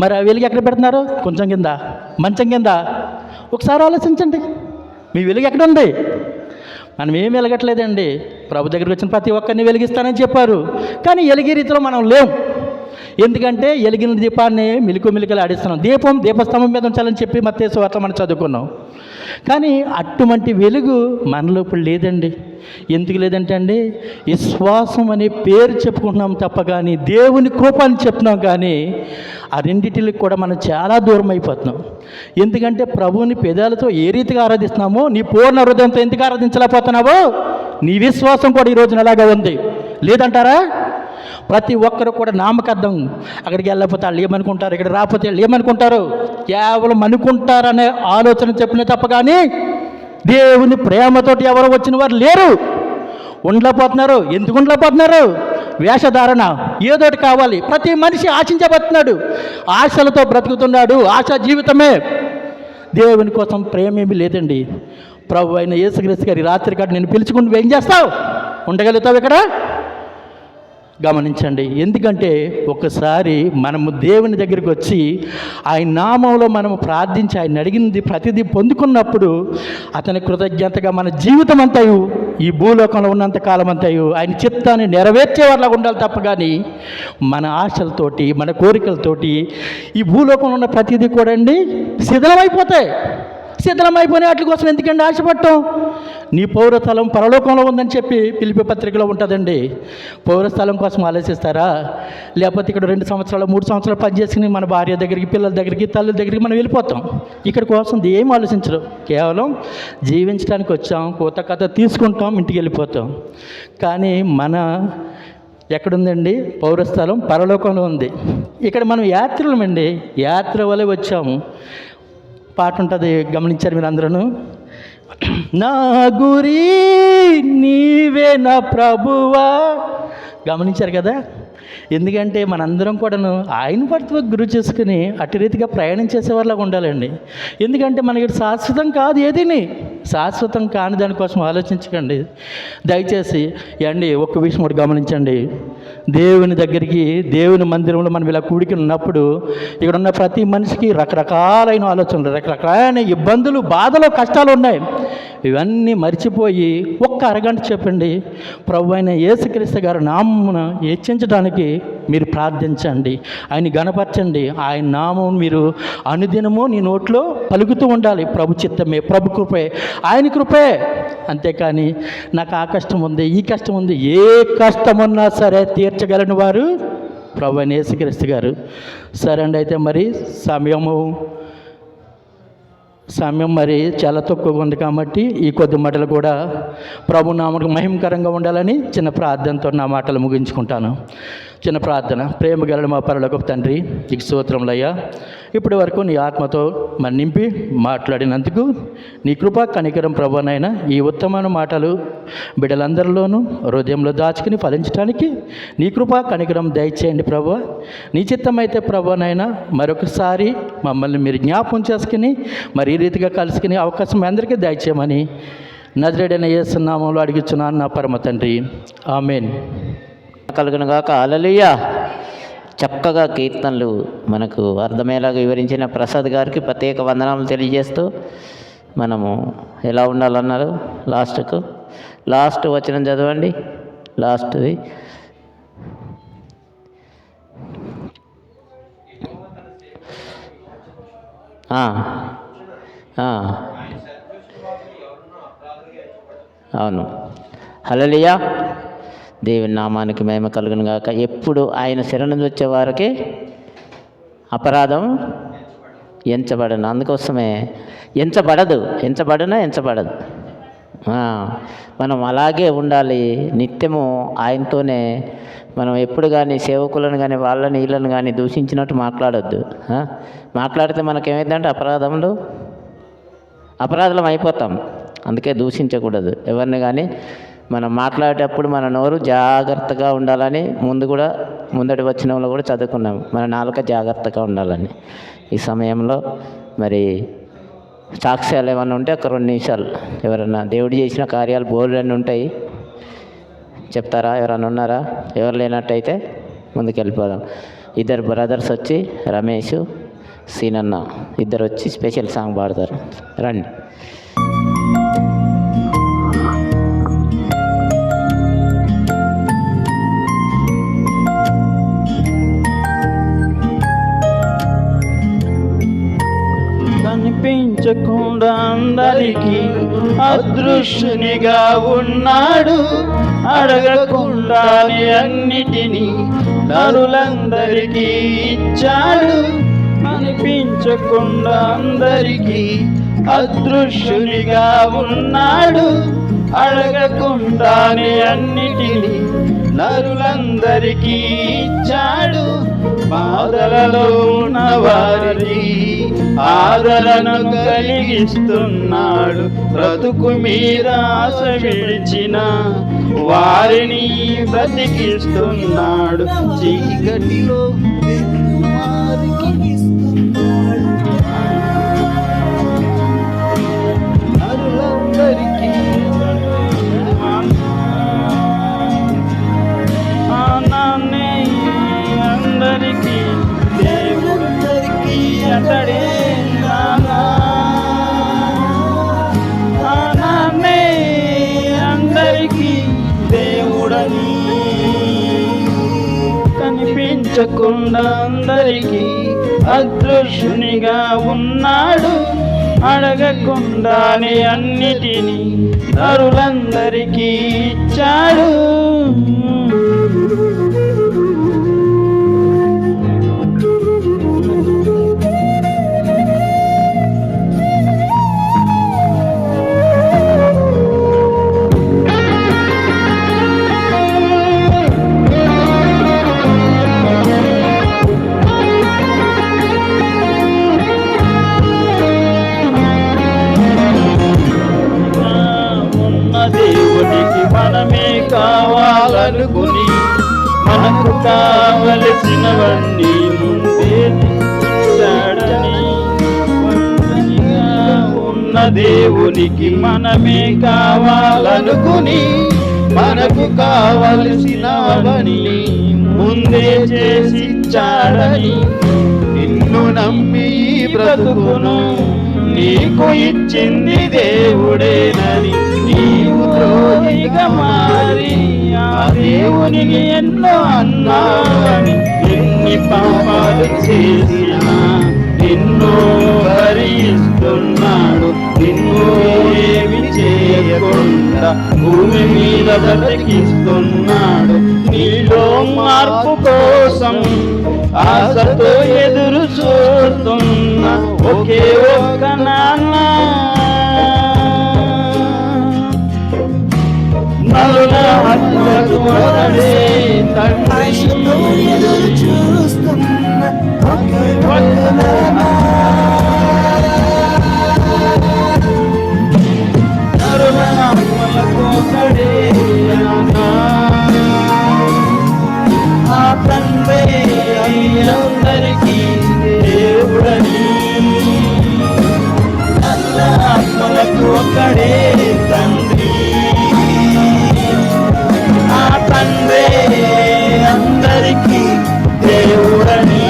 మరి ఆ వెలుగు ఎక్కడ పెడుతున్నారు? కొంచెం కింద, మంచం కింద. ఒకసారి ఆలోచించండి, మీ వెలుగు ఎక్కడ ఉంది? మనం ఏం వెలగట్లేదండి. ప్రభు దగ్గరికి వచ్చిన ప్రతి ఒక్కరిని వెలిగిస్తానని చెప్పారు, కానీ వెలిగే రీతిలో మనం లేం. ఎందుకంటే వెలిగిన దీపాన్ని మిలుకలు ఆడిస్తున్నాం. దీపస్తంభం మీద ఉంచాలని చెప్పి మత్తయి సువార్త మనం చదువుకున్నాం. కానీ అటువంటి వెలుగు మనలో ఇప్పుడు లేదండి. ఎందుకు లేదంటే అండి, విశ్వాసం అనే పేరు చెప్పుకుంటున్నాం తప్ప కానీ దేవుని కృపని చెప్తున్నాం, కానీ ఆ రెండింటికి కూడా మనం చాలా దూరం అయిపోతున్నాం. ఎందుకంటే ప్రభువుని పెదాలతో ఏ రీతిగా ఆరాధిస్తున్నామో, నీ పూర్ణ హృదయంతో ఎందుకు ఆరాధించలేకపోతున్నావో, నీ విశ్వాసం కూడా ఈ రోజున అలాగా ఉంది. లేదంటారా? ప్రతి ఒక్కరు కూడా నామకార్థం, అక్కడికి వెళ్ళకపోతే వాళ్ళు ఏమనుకుంటారు, ఇక్కడ రాకపోతే వాళ్ళు ఏమనుకుంటారు, కేవలం అనుకుంటారనే ఆలోచన చెప్పిన తప్ప కానీ దేవుని ప్రేమతోటి ఎవరు వచ్చిన వారు లేరు. ఉండలేకపోతున్నారు. ఎందుకు ఉండలేకపోతున్నారు? వేషధారణ, ఏదోటి కావాలి. ప్రతి మనిషి ఆశించబడుతున్నాడు, ఆశలతో బ్రతుకుతున్నాడు. ఆశ జీవితమే. దేవుని కోసం ప్రేమ ఏమీ లేదండి. ప్రభు అయిన యేసుక్రీస్తు గారి రాత్రి కాదు నేను పిలుచుకుని ఏం చేస్తావు? ఉండగలుగుతావు ఇక్కడ? గమనించండి. ఎందుకంటే ఒకసారి మనము దేవుని దగ్గరికి వచ్చి ఆయన నామంలో మనము ప్రార్థించి ఆయన అడిగినది ప్రతిదీ పొందుకున్నప్పుడు అతని కృతజ్ఞతగా మన జీవితం అంతయు, ఈ భూలోకంలో ఉన్నంత కాలం అంతయు ఆయన చిత్తాన్ని నెరవేర్చేవారిలాగా ఉండాలి తప్ప కానీ మన ఆశలతోటి, మన కోరికలతోటి ఈ భూలోకంలో ఉన్న ప్రతిదీ కూడా అండి శిథిలమైపోతాయి. శిథిలమైపోయిన వాటి కోసం ఎందుకండి ఆశపడటం? నీ పౌరస్థలం పరలోకంలో ఉందని చెప్పి పిలిపి పత్రికలో ఉంటుందండి. పౌరస్థలం కోసం ఆలోచిస్తారా? లేకపోతే ఇక్కడ 2 సంవత్సరాలు 3 సంవత్సరాలు పనిచేసుకుని మన భార్య దగ్గరికి, పిల్లల దగ్గరికి, తల్లి దగ్గరికి మనం వెళ్ళిపోతాం. ఇక్కడ కోసం ఏం ఆలోచించరు. కేవలం జీవించడానికి వచ్చాం, కొత్త కథ తీసుకుంటాం, ఇంటికి వెళ్ళిపోతాం. కానీ మన ఎక్కడుందండి? పౌరస్థలం పరలోకంలో ఉంది. ఇక్కడ మనం యాత్రలమండి, యాత్ర వలె వచ్చాము. పాట ఉంటుంది, గమనించారు మీరు అందరూ. నా గురి నీవే నా ప్రభువా. గమనించారు కదా? ఎందుకంటే మనందరం కూడాను ఆయన పట్ల గురి చేసుకుని అటు రీతిగా ప్రయాణం చేసేవాళ్ళగా ఉండాలండి. ఎందుకంటే మనకి శాశ్వతం కాదు, ఏదిని శాశ్వతం కాని దానికోసం ఆలోచించకండి దయచేసి. అండి ఒక్క విషయం కూడా గమనించండి. దేవుని దగ్గరికి, దేవుని మందిరంలో మనం ఇలా కూడికి ఉన్నప్పుడు ఇక్కడ ఉన్న ప్రతి మనిషికి రకరకాలైన ఆలోచనలు, రకరకాలైన ఇబ్బందులు, బాధలు, కష్టాలు ఉన్నాయి. ఇవన్నీ మర్చిపోయి ఒక్క అరగంట చెప్పండి, ప్రభు అయిన యేసుక్రీస్తు గారి నామమున హెచ్చించడానికి మీరు ప్రార్థించండి, ఆయన గణపరచండి. ఆయన నామం మీరు అనుదినము నీ నోట్లో పలుకుతూ ఉండాలి. ప్రభు చిత్తమే, ప్రభు కృపే, ఆయన కృపే. అంతేకాని నాకు ఆ కష్టం ఉంది, ఈ కష్టం ఉంది, ఏ కష్టం ఉన్నా సరే తీర్చగలని వారు ప్రభు అయిన యేసుక్రీస్తు గారు. సరే అండి, అయితే మరి సమయం మరి చాలా తక్కువగా ఉంది కాబట్టి ఈ కొద్ది మాటలు కూడా ప్రభు నామకు మహిమకరంగా ఉండాలని చిన్న ప్రార్థనతో నా మాటలు ముగించుకుంటాను. చిన్న ప్రార్థన. ప్రేమ గల మా పరలోకపు తండ్రి, నీకు స్తోత్రములయ్యా. ఇప్పటి వరకు నీ ఆత్మతో మరి నింపి మాట్లాడినందుకు నీ కృపా కనికరం ప్రభువనైనా ఈ ఉత్తమమైన మాటలు బిడ్డలందరిలోనూ హృదయంలో దాచుకుని ఫలించడానికి నీ కృపా కనికరం దయచేయండి ప్రభువా. నీ చిత్తమైతే ప్రభువనైనా మరొకసారి మమ్మల్ని మీరు జ్ఞాపకం చేసుకుని మరి ఈ రీతిగా కలుసుకునే అవకాశం అందరికీ దయచేయమని నజరేయుడైన యేసు నామములో అడుగుచున్నాను నా పరమ తండ్రి, ఆమేన్. కలుగునుగాక. హల్లెలూయా. చక్కగా కీర్తనలు మనకు అర్థమయ్యేలాగా వివరించిన ప్రసాద్ గారికి ప్రత్యేక వందనాలు తెలియజేస్తూ మనము ఎలా ఉండాలన్నారు? లాస్ట్ వచనం చదవండి. లాస్ట్ది అవును. హల్లెలూయా, దేవుని నామానికి మహిమ కలుగును గాక. ఎప్పుడు ఆయన శరణు వచ్చే వారికి అపరాధం ఎంచబడను. అందుకోసమే ఎంచబడదు. మనం అలాగే ఉండాలి. నిత్యము ఆయనతోనే మనం ఎప్పుడు కానీ సేవకులను కానీ వీళ్ళని కానీ దూషించినట్టు మాట్లాడొద్దు. మాట్లాడితే మనకేమైందంటే అపరాధం అయిపోతాం. అందుకే దూషించకూడదు ఎవరిని కానీ. మనం మాట్లాడేటప్పుడు మన నోరు జాగ్రత్తగా ఉండాలని ముందటి వచనంలో కూడా చదువుకున్నాం. మన నాలుక జాగ్రత్తగా ఉండాలని. ఈ సమయంలో మరి సాక్ష్యాలు ఏమైనా ఉంటే ఒక 2 నిమిషాలు, ఎవరన్నా దేవుడు చేసిన కార్యాలు బోల్డన్ని ఉంటాయి, చెప్తారా? ఎవరైనా ఉన్నారా? ఎవరు లేనట్టయితే ముందుకు వెళ్ళిపోదాం. 2 బ్రదర్స్ వచ్చి, రమేష్, సీనన్న, 2 వచ్చి స్పెషల్ సాంగ్ పాడతారు. రండి. కనిపించకుండా అందరికీ అదృశ్యునిగా ఉన్నాడు. అడగకుండానే అన్నిటినీ నరులందరికీ ఇచ్చాడు. కనిపించకుండా అందరికీ అదృశ్యునిగా ఉన్నాడు. అడగకుండానే అన్నిటినీ నరులందరికీ ఇచ్చాడు. బాధలలో ఉన్న వారికి ఆదరణను కలిగిస్తున్నాడు. బ్రతుకు మీద ఆశ విడిచిన వారిని బ్రతికిస్తున్నాడు. చీకటిలో నరులందరికీ అందరికీ దేవుడందరికీ అతడే అందరికీ దేవుడని. కనిపించకుండా అందరికీ అదృశ్యునిగా ఉన్నాడు. అడగకుండానే అన్నిటినీ నరులందరికీ ఇచ్చాడు. దేవునికి మనమే కావాలనుకుని మనకు కావలసినవన్నీ ముందే ఇచ్చాడని. ఉన్న దేవునికి మనమే కావాలనుకుని మనకు కావలసినవన్నీ ముందే చేసి ఇచ్చాడని. నిన్ను నమ్మి బ్రతుకును నీకు ఇచ్చింది దేవుడేనని నీవు ద్రోహిగా మారి ఆ దేవునికి ఎన్నో అన్నావని. ఎన్ని పాపాలు చేసినా నిన్ను భరిస్తున్నాడు. నిన్ను ఏమి చేయకుండా భూమి మీద బ్రతికిస్తున్నాడు. నీలో మార్పు కోసం ఆశతో ఎదురు చూస్తున్న ఒకే ఒక్క నాన్న నరుల హక్కులకు అతడే తండ్రి. నరుల హక్కులకు అతడే ఆ తండ్రి అందరికీ దేవుడని. ఆత్మలకు ఒక్కడే తండ్రి. ఆ తండ్రి అందరికీ దేవుడని.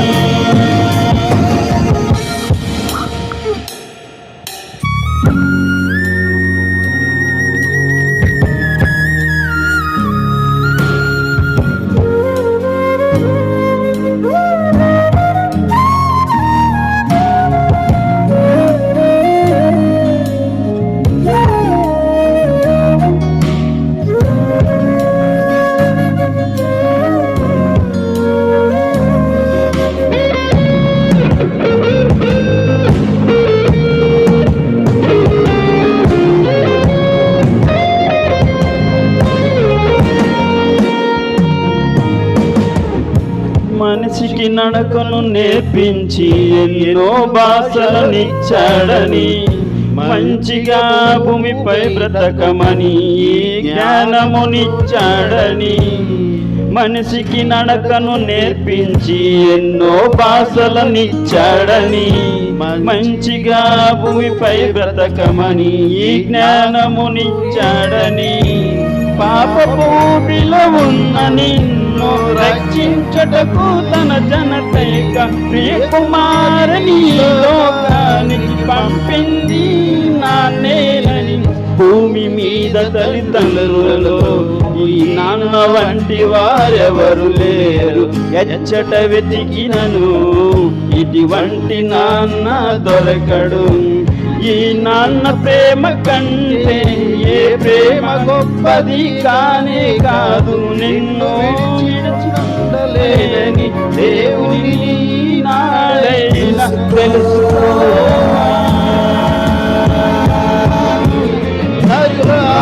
నడకను నేర్పించి ఎన్నో భాషలనిచ్చాడని, మంచిగా భూమిపై బ్రతకమని జ్ఞానమునిచ్చాడని. మనిషికి నడకను నేర్పించి ఎన్నో భాషలనిచ్చాడని, మంచిగా భూమిపై బ్రతకమని జ్ఞానమునిచ్చాడని. పాపపు ఊబిలో ఉన్న నిన్ను రక్షించుటకు తన జనతైక ప్రియకుమారుని లోకానికి పంపింది నాన్నేనని. భూమి మీద తల్లిదండ్రులలో ఈ నాన్న వంటి వారెవరు లేరు, ఎచ్చట వెతికినను ఇటువంటి నాన్న దొరకడు. ఈ నాన్న ప్రేమ కంటే ఏ ప్రేమ గొప్పది కానే కాదు. నిన్ను విడిచిఉండలేని దేవుని నాడైనా తెలుసుకో.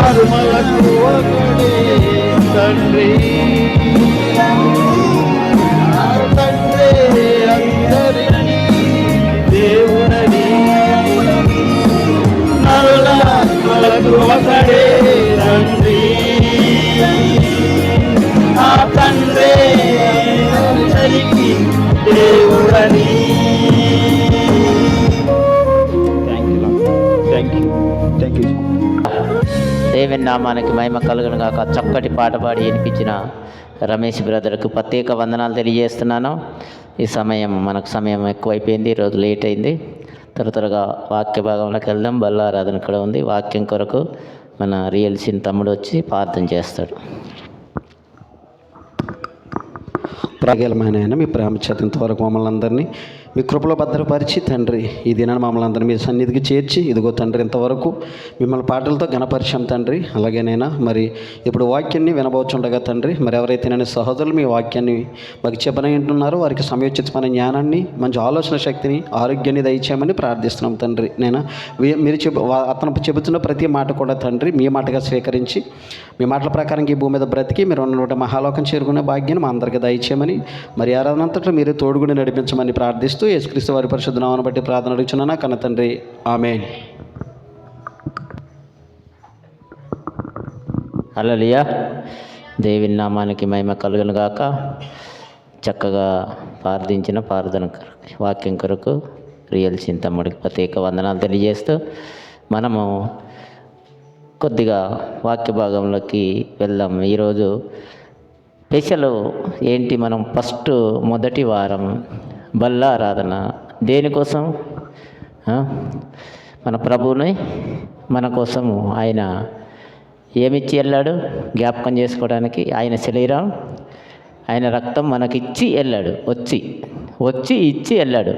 నరులకు ఒకడే తండ్రి, తండ్రే అందరికీ దేవుడని. నరులకు ఒకడే తండ్రి, ఆ తండ్రే అందరికీ దేవుడని. Thank you. దేవుని నామానికి మహిమ కలుగును గాక. చక్కటి పాట పాడి వినిపించిన రమేష్ బ్రదర్కు ప్రత్యేక వందనాలు తెలియజేస్తున్నాను. ఈ సమయం ఎక్కువైపోయింది, ఈరోజు లేట్ అయింది. త్వరగా వాక్య భాగంలోకి వెళ్దాం. బల్లారాధన కూడా ఉంది. వాక్యం కొరకు మన రియల్సిన్ తమ్ముడు వచ్చి ప్రార్థన చేస్తాడు. ప్రగలమైన మీ ప్రేమ చేత ఇంతవరకు మమ్మల్ని అందరినీ మీ కృపలో భద్రపరిచి తండ్రి, ఈ దినాన్ని మమ్మల్ని అందరినీ మీ సన్నిధికి చేర్చి ఇదిగో తండ్రి ఇంతవరకు మిమ్మల్ని పాటలతో ఘనపరిచాం తండ్రి. అలాగేనైనా మరి ఇప్పుడు వాక్యాన్ని వినబోచుండగా తండ్రి, మరి ఎవరైతే నేను సహోదరులు మీ వాక్యాన్ని మాకు చెప్పనంటున్నారో వారికి సమయోచితమైన జ్ఞానాన్ని, మంచి ఆలోచన శక్తిని, ఆరోగ్యాన్ని దయచేయమని ప్రార్థిస్తున్నాం తండ్రి. నేను మీరు అతను చెబుతున్న ప్రతి మాట కూడా తండ్రి మీ మాటగా స్వీకరించి మీ మాటల ప్రకారం ఈ భూమి మీద బ్రతికి మీరు ఉన్న మహాలోకం చేరుకునే భాగ్యాన్ని మా అందరికీ దయచేయమని, మరి ఆరాధనంతట్లో మీరు తోడుగుని నడిపించమని ప్రార్థిస్తూ యేసుక్రీస్తు వారి పరిశుద్ధ నామమును బట్టి ప్రార్థన అడుగుచున్నాను కన్న తండ్రి, ఆమేన్. హల్లెలూయా. దేవుని నామానికి మహిమ కలుగును గాక. చక్కగా ప్రార్థించిన ప్రార్థన వాక్యం కొరకు రియల్సిన్ తమ్ముడికి ప్రత్యేక వందనాలు తెలియజేస్తూ మనము కొద్దిగా వాక్య భాగంలోకి వెళ్దాం. ఈరోజు స్పెషల్ ఏంటి, మనం మొదటి వారం బల్లారాధన దేనికోసం? మన ప్రభువుని మన కోసము ఆయన ఏమిచ్చి వెళ్ళాడు? జ్ఞాపకం చేసుకోవడానికి ఆయన శరీరం, ఆయన రక్తం మనకిచ్చి వెళ్ళాడు. వచ్చి ఇచ్చి వెళ్ళాడు.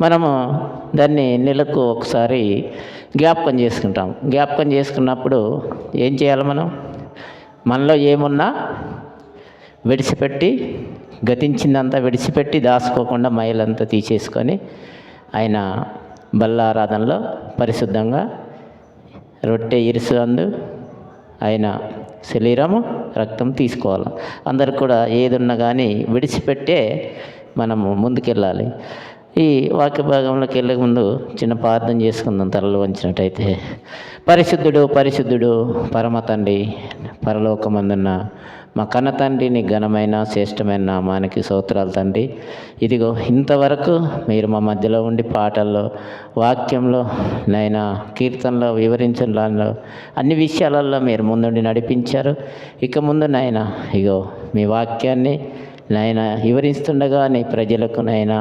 మనము దాన్ని నెలకు ఒకసారి జ్ఞాపకం చేసుకుంటాం. జ్ఞాపకం చేసుకున్నప్పుడు ఏం చేయాలి? మనలో ఏమున్నా విడిచిపెట్టి, గతించిందంతా విడిచిపెట్టి, దాచుకోకుండా మైలంతా తీసేసుకొని ఆయన బల్లారాధనలో పరిశుద్ధంగా రొట్టె ఇరుసు అందు ఆయన శరీరము రక్తం తీసుకోవాలి. అందరు కూడా ఏదున్నా కానీ విడిచిపెట్టే మనము ముందుకెళ్ళాలి. ఈ వాక్య భాగంలోకి వెళ్ళే ముందు చిన్న ప్రార్థన చేసుకుందాం. తలలు వంచినట్టయితే. పరిశుద్ధుడు పరిశుద్ధుడు పరమ తండ్రి, పరలోకమందున్న మా కన్న తండ్రి, నీ ఘనమైన శ్రేష్టమైన నామానికి స్తోత్రాలు తండ్రి. ఇదిగో ఇంతవరకు మీరు మా మధ్యలో ఉండి పాటల్లో, వాక్యంలో, నైనా కీర్తనలో, వివరించడంలో అన్ని విషయాలలో మీరు ముందుండి నడిపించారు. ఇక ముందు నాయనా ఇగో మీ వాక్యాన్ని నాయనా వివరిస్తుండగా నీ ప్రజలకు నాయనా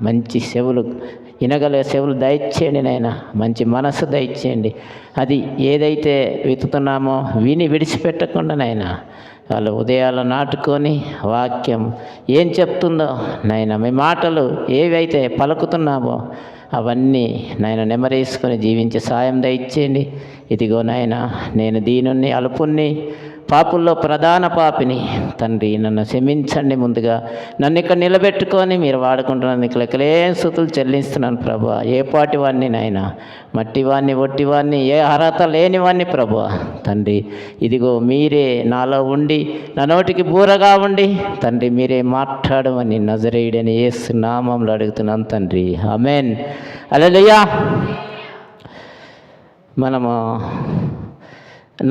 మంచి చెవులు, వినగల చెవులు దయచేయండి నాయనా. మంచి మనసు దయచేయండి. అది ఏదైతే వెతుకుతున్నామో విని విడిచిపెట్టకుండా నాయనా వాళ్ళు ఉదయాలు నాటుకొని వాక్యం ఏం చెప్తుందో నాయన, మీ మాటలు ఏవైతే పలుకుతున్నామో అవన్నీ నాయన నెమరేసుకొని జీవించే సాయం దయచేయండి. ఇదిగో నాయన, నేను దీనుని అలుపుని పాపుల్లో ప్రధాన పాపిని తండ్రి, నన్ను క్షమించండి. ముందుగా నన్ను ఇక్కడ నిలబెట్టుకొని మీరు వాడుకుంటున్నందుకు లెక్కలేని స్తుతులు చెల్లిస్తున్నాను ప్రభా. ఏ పాటి వాడిని నాయన, మట్టివాడిని, ఒట్టివాడిని, ఏ అర్హత లేనివాడిని ప్రభా తండ్రి. ఇదిగో మీరే నాలో ఉండి నా నోటికి బూరగా ఉండి తండ్రి మీరే మాట్లాడమని నజరేయుడని యేసు నామములో అడుగుతున్నాను తండ్రి. ఆమేన్. హల్లెలూయా. మనము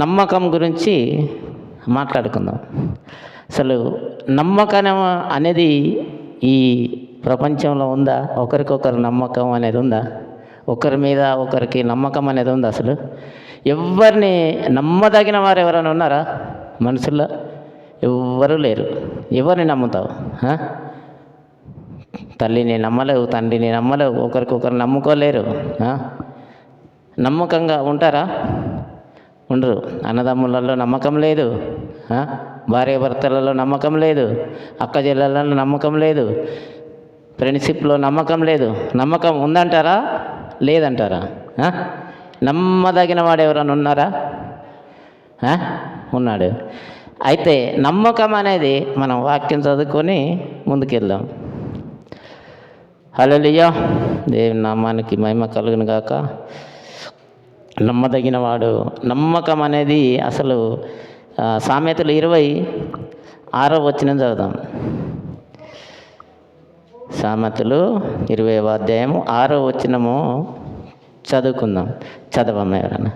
నమ్మకం గురించి మాట్లాడుకుందాం. అసలు నమ్మకం అనేది ఈ ప్రపంచంలో ఉందా? ఒకరికొకరు నమ్మకం అనేది ఉందా? ఒకరి మీద ఒకరికి నమ్మకం అనేది ఉందా? అసలు ఎవరిని నమ్మదగిన వారు ఎవరైనా ఉన్నారా మనుషుల్లో? ఎవ్వరూ లేరు. ఎవరిని నమ్ముతావు? తల్లిని నమ్మలేవు, తండ్రిని నమ్మలేవు, ఒకరికొకరు నమ్ముకోలేరు. నమ్మకంగా ఉంటారా? ఉండరు. అన్నదమ్ములలో నమ్మకం లేదు, భార్య భర్తలలో నమ్మకం లేదు, అక్క చెల్లెలలో నమ్మకం లేదు, ఫ్రెండ్షిప్లో నమ్మకం లేదు. నమ్మకం ఉందంటారా? లేదంటారా? నమ్మదగిన వాడు ఎవరైనా ఉన్నారా? ఉన్నాడు. అయితే నమ్మకం అనేది మనం వాక్యం చదువుకొని ముందుకెళ్దాం. హల్లెలూయా. దేవుని నామానికి మహిమ కలుగును గాక. నమ్మదగిన వాడు, నమ్మకం అనేది అసలు సామెతలు 26వ వచనం చదువుదాం. సామెతలు 20వ అధ్యాయము 6వ వచనము చదువుకుందాం. చదవమ్మ ఎవరన్నా.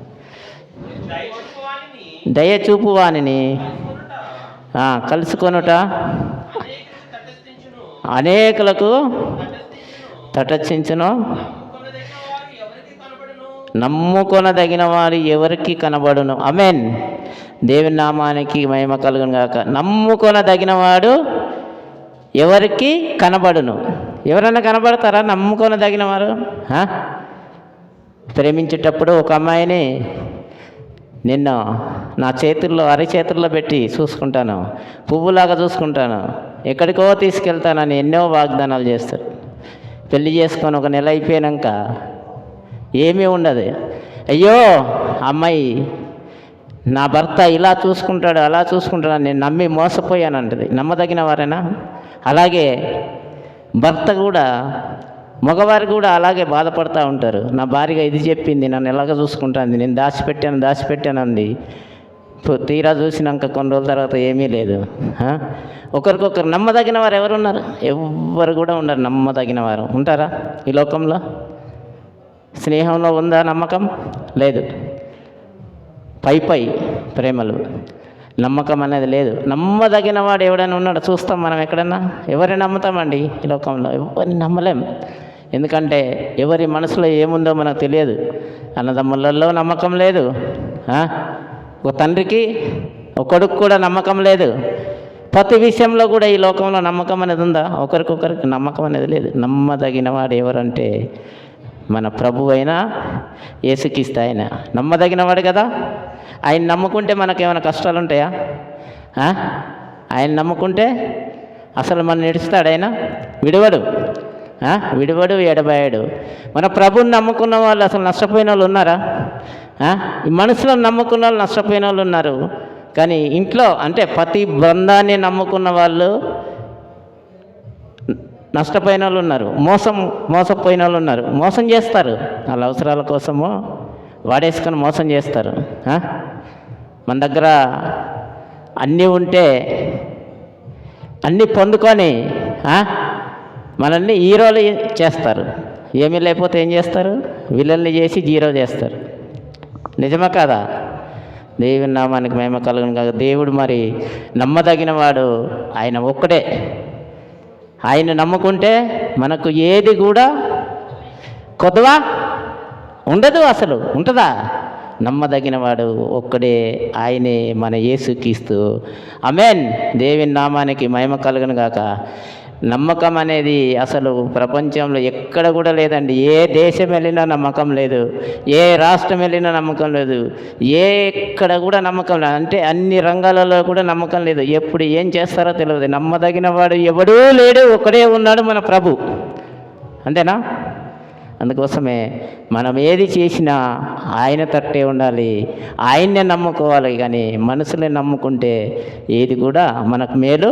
దయచూపు వానిని కలుసుకొనుట అనేకులకు తటస్థించును, నమ్ముకొనదగిన వారు ఎవరికి కనబడును. ఆమేన్. దేవుని నామానికి మహిమ కలుగును గాక. నమ్ముకొనదగిన వాడు ఎవరికి కనబడును. ఎవరైనా కనబడతారా నమ్ముకొనదగిన వారు? ప్రేమించేటప్పుడు ఒక అమ్మాయిని నిన్ను నా చేతుల్లో, అరిచేతుల్లో పెట్టి చూసుకుంటాను, పువ్వులాగా చూసుకుంటాను, ఎక్కడికో తీసుకెళ్తానని ఎన్నో వాగ్దానాలు చేస్తారు. పెళ్లి చేసుకొని ఒక నెల అయిపోయాక ఏమీ ఉండదు. అయ్యో అమ్మాయి నా భర్త ఇలా చూసుకుంటాడు, అలా చూసుకుంటాడు, నేను నమ్మి మోసపోయానంటది. నమ్మదగిన వారేనా? అలాగే భర్త కూడా, మగవారు కూడా అలాగే బాధపడుతూ ఉంటారు. నా భార్య ఇది చెప్పింది, నన్ను ఎలాగ చూసుకుంటుంది, నేను దాచిపెట్టానంది. తీరా చూసినాక కొన్ని రోజుల తర్వాత ఏమీ లేదు. ఒకరికొకరు నమ్మదగిన వారు ఎవరున్నారు? ఎవ్వరు కూడా ఉండరు. నమ్మదగిన వారు ఉంటారా ఈ లోకంలో? స్నేహంలో ఉందా నమ్మకం? లేదు. పై ప్రేమలు, నమ్మకం అనేది లేదు. నమ్మదగిన వాడు ఎవడైనా ఉన్నాడు చూస్తాం మనం ఎక్కడన్నా? ఎవరిని నమ్ముతామండి ఈ లోకంలో? ఎవరిని నమ్మలేం. ఎందుకంటే ఎవరి మనసులో ఏముందో మనకు తెలియదు. అన్నదమ్ములలో నమ్మకం లేదు, ఒక తండ్రికి ఒక కొడుకు కూడా నమ్మకం లేదు. ప్రతి విషయంలో కూడా ఈ లోకంలో నమ్మకం అనేది ఉందా? ఒకరికొకరికి నమ్మకం అనేది లేదు. నమ్మదగిన వాడు ఎవరంటే మన ప్రభు అయినా యేసుక్రీస్తు. ఆయన నమ్మదగిన వాడు కదా. ఆయన నమ్ముకుంటే మనకేమైనా కష్టాలు ఉంటాయా? ఆయన నమ్ముకుంటే అసలు మనం నడుస్తాడు. ఆయన విడివడు ఎడబాయాడు. మన ప్రభుని నమ్ముకున్న వాళ్ళు అసలు నష్టపోయిన వాళ్ళు ఉన్నారా? ఈ మనసులో నమ్ముకున్న వాళ్ళు నష్టపోయిన వాళ్ళు ఉన్నారు. కానీ ఇంట్లో అంటే ప్రతి బంధాన్ని నమ్ముకున్న వాళ్ళు నష్టపోయిన వాళ్ళు ఉన్నారు. మోసపోయిన వాళ్ళు ఉన్నారు. మోసం చేస్తారు, వాళ్ళ అవసరాల కోసము వాడేసుకొని మోసం చేస్తారు. మన దగ్గర అన్నీ ఉంటే అన్నీ పొందుకొని మనల్ని హీరోలు చేస్తారు. ఏమీ లేకపోతే ఏం చేస్తారు? విలన్ని చేసి జీరో చేస్తారు. నిజమా కాదా? దేవుని నామానికి మహిమ కలుగును కాక. దేవుడు మరి నమ్మదగిన వాడు ఆయన ఒక్కడే. ఆయన నమ్ముకుంటే మనకు ఏది కూడా కొద్దువా ఉండదు. అసలు ఉంటుందా? నమ్మదగిన వాడు ఒక్కడే, ఆయనే మన యేసుక్రీస్తు. ఆమేన్. దేవుని నామానికి మహిమ కలుగును గాక. నమ్మకం అనేది అసలు ప్రపంచంలో ఎక్కడ కూడా లేదండి. ఏ దేశం వెళ్ళినా నమ్మకం లేదు, ఏ రాష్ట్రం వెళ్ళినా నమ్మకం లేదు, ఎక్కడ కూడా నమ్మకం లేదు. అంటే అన్ని రంగాలలో కూడా నమ్మకం లేదు. ఎప్పుడు ఏం చేస్తారో తెలియదు. నమ్మదగిన వాడు ఎవడూ లేడు, ఒక్కడే ఉన్నాడు, మన ప్రభు. అంతేనా? అందుకోసమే మనం ఏది చేసినా ఆయన తట్టే ఉండాలి, ఆయన్నే నమ్ముకోవాలి. కానీ మనసుని నమ్ముకుంటే ఏది కూడా మనకు మేలు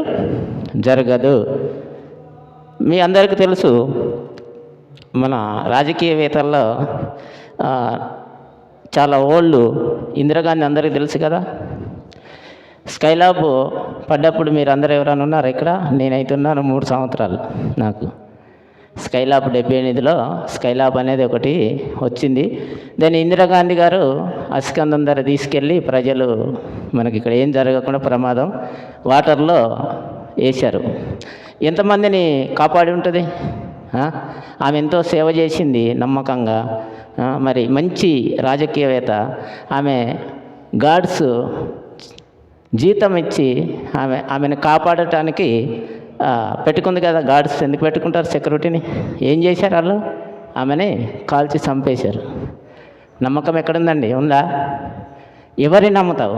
జరగదు. మీ అందరికీ తెలుసు, మన రాజకీయవేత్తల్లో చాలా ఓల్డ్ ఇందిరాగాంధీ అందరికీ తెలుసు కదా. స్కైలాబ్ పడ్డప్పుడు మీరు అందరూ ఎవరైనా ఉన్నారా ఇక్కడ? నేనైతే ఉన్నాను. 3 సంవత్సరాలు నాకు. స్కైలాబ్ 78లో స్కైలాబ్ అనేది ఒకటి వచ్చింది. దాన్ని ఇందిరాగాంధీ గారు అస్కందం ధర తీసుకెళ్ళి ప్రజలు మనకి ఇక్కడ ఏం జరగకుండా ప్రమాదం వాటర్లో వేశారు. ఎంతమందిని కాపాడి ఉంటుంది? ఆమె ఎంతో సేవ చేసింది నమ్మకంగా. మరి మంచి రాజకీయవేత్త. ఆమె గార్డ్స్ జీతం ఇచ్చి ఆమెను కాపాడటానికి పెట్టుకుంది కదా. గార్డ్స్ ఎందుకు పెట్టుకుంటారు సెక్యూరిటీని? ఏం చేశారు వాళ్ళు? ఆమెని కాల్చి చంపేశారు. నమ్మకం ఎక్కడుందండి? ఉందా? ఎవరిని నమ్ముతావు?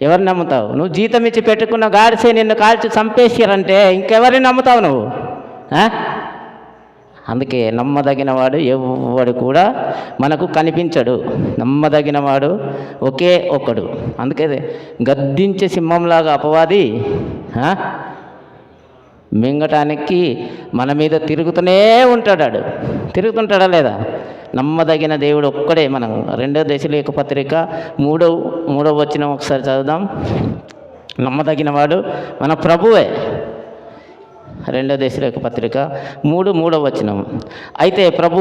ఎవరిని నమ్ముతావు? నువ్వు జీతం ఇచ్చి పెట్టుకున్న గాడిసే నిన్ను కాల్చి చంపేసారంటే ఇంకెవరిని నమ్ముతావు నువ్వు? అందుకే నమ్మదగిన వాడు ఎవడు కూడా మనకు కనిపించడు. నమ్మదగిన వాడు ఒకే ఒక్కడు. అందుకే గద్దించే సింహంలాగా అపవాది మింగటానికి మన మీద తిరుగుతూనే ఉంటాడు. తిరుగుతుంటాడా లేదా? నమ్మదగిన దేవుడు ఒక్కడే. మనం 2వ దశలోక పత్రిక 3వ వచనం ఒకసారి చదువుదాం. నమ్మదగిన వాడు మన ప్రభువే. 2వ దశలోక పత్రిక 3వ వచనం. అయితే ప్రభు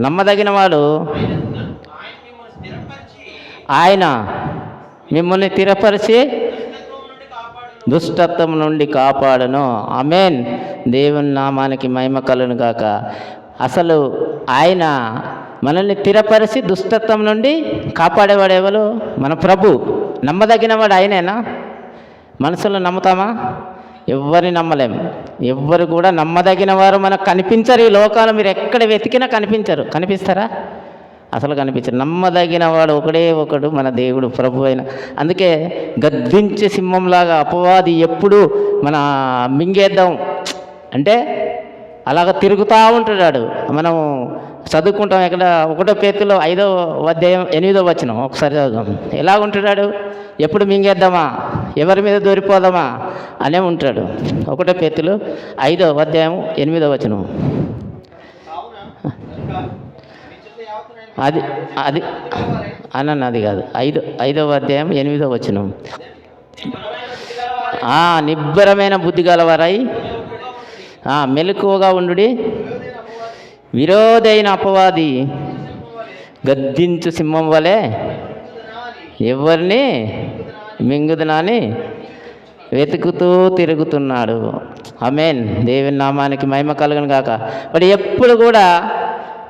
నమ్మదగిన వాడు, ఆయన మిమ్మల్ని స్థిరపరిచి దుష్టత్వం నుండి కాపాడును. ఆమేన్. దేవుని నామానికి మహిమ కలుగును గాక. అసలు ఆయన మనల్ని స్థిరపరిచి దుష్టత్వం నుండి కాపాడేవాడు ఎవరు? మన ప్రభు. నమ్మదగిన వాడు ఆయనేనా? మనసులో నమ్ముతామా? ఎవ్వరిని నమ్మలేము. ఎవ్వరు కూడా నమ్మదగిన వారు మనకు కనిపించరు. ఈ లోకాలు మీరు ఎక్కడ వెతికినా కనిపించరు. కనిపిస్తారా? అసలు కనిపించరు. నమ్మదగిన వాడు ఒకడే ఒకడు, మన దేవుడు, ప్రభు అయిన. అందుకే గద్దించే సింహంలాగా అపవాది ఎప్పుడు మన మింగేద్దాం అంటే అలాగ తిరుగుతూ ఉంటాడు. మనం చదువుకుంటాం ఎక్కడ 1 పేతురులో 5వ అధ్యాయం 8వ వచనం ఒకసారి చదువుదాం. ఎలా ఉంటున్నాడు? ఎప్పుడు మింగేద్దామా, ఎవరి మీద దూరిపోదామా అనే ఉంటాడు. 1 పేతురు 5వ అధ్యాయం 8వ వచనం. అది అది అది కాదు, 5వ అధ్యాయం 8వ వచనం. నిబ్బరమైన బుద్ధి గలవారై మెలకువగా ఉండుడి. విరోధైన అపవాది గద్దించు సింహం వలె ఎవరిని మింగుదునని వెతుకుతూ తిరుగుతున్నాడు. ఆమేన్. దేవుని నామానికి మహిమ కలుగును గాక. మరి ఎప్పుడు కూడా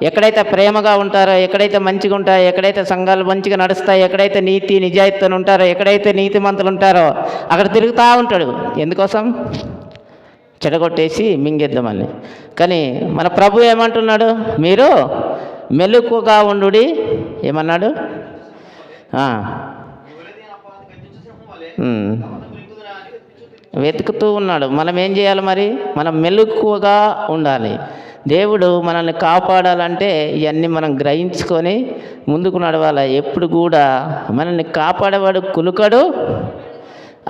ఎక్కడైతే ప్రేమగా ఉంటారో, ఎక్కడైతే మంచిగా ఉంటారో, ఎక్కడైతే సంఘాలు మంచిగా నడుస్తాయో, ఎక్కడైతే నీతి నిజాయితీతో ఉంటారో, ఎక్కడైతే నీతిమంతులు ఉంటారో అక్కడ తిరుగుతూ ఉంటాడు. ఎందుకోసం? చెడగొట్టేసి మింగేద్దామని. కానీ మన ప్రభు ఏమంటున్నాడు? మీరు మెలకుగా ఉండుడి. ఏమన్నాడు? వెతుకుతూ ఉన్నాడు. మనం ఏం చేయాలి మరి? మనం మెలకువగా ఉండాలి. దేవుడు మనల్ని కాపాడాలంటే ఇవన్నీ మనం గ్రహించుకొని ముందుకు నడవాలి. ఎప్పుడు కూడా మనల్ని కాపాడేవాడు కులుకడు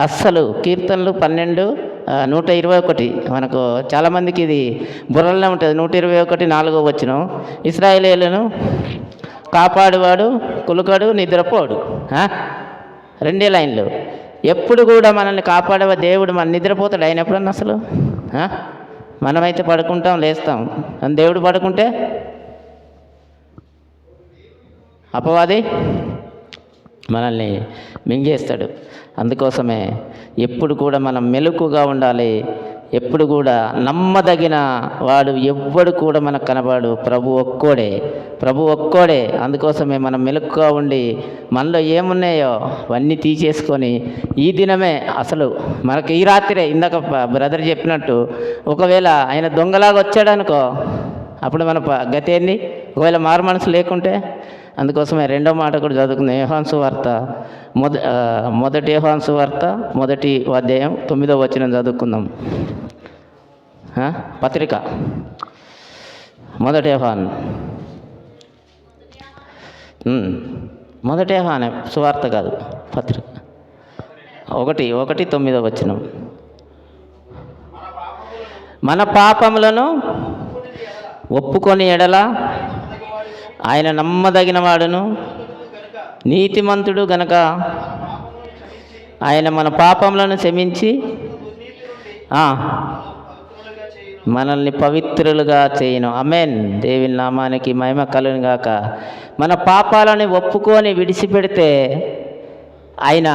అస్సలు. కీర్తనలు 12:121 మనకు చాలామందికి ఇది బుర్రలోనే ఉంటుంది. 121 4వ వచనం. ఇశ్రాయేలీయులను కాపాడువాడు కులుకడు నిద్రపోడు. 2 లైన్లు. ఎప్పుడు కూడా మనల్ని కాపాడే దేవుడు మన నిద్రపోతాడు. ఆయన ఎప్పుడన్నా అసలు? మనమైతే పడుకుంటాం, లేస్తాం. దేవుడు పడుకుంటే అపవాది మనల్ని మింగేస్తాడు. అందుకోసమే ఎప్పుడు కూడా మనం మెలకుగా ఉండాలి. ఎప్పుడు కూడా నమ్మదగిన వాడు ఎవ్వడు కూడా మనకు కనబడు. ప్రభు ఒక్కోడే. అందుకోసమే మనం మెలకుగా ఉండి మనలో ఏమున్నాయో అవన్నీ తీసేసుకొని ఈ దినమే అసలు మనకి ఈ రాత్రే ఇందాక బ్రదర్ చెప్పినట్టు ఒకవేళ ఆయన దొంగలాగా వచ్చాడనుకో అప్పుడు మన గతి ఏంది? ఒకవేళ మారు మనసు లేకుంటే. అందుకోసమే 2వ మాట కూడా చదువుకుందాం. యోహాను సువార్త 1 యోహాను సువార్త 1వ అధ్యాయం 9వ వచనం చదువుకుందాం. పత్రిక మొదటి యోహాను మొదటి యోహాను సువార్త కాదు, పత్రిక 1:9 మన పాపములను ఒప్పుకొని ఎడల ఆయన నమ్మదగిన వాడును నీతిమంతుడు గనక ఆయన మన పాపములను క్షమించి మనల్ని పవిత్రులుగా చేయను. ఆమేన్. దేవుని నామానికి మహిమ కలుగును గాక. మన పాపాలను ఒప్పుకొని విడిచిపెడితే ఆయన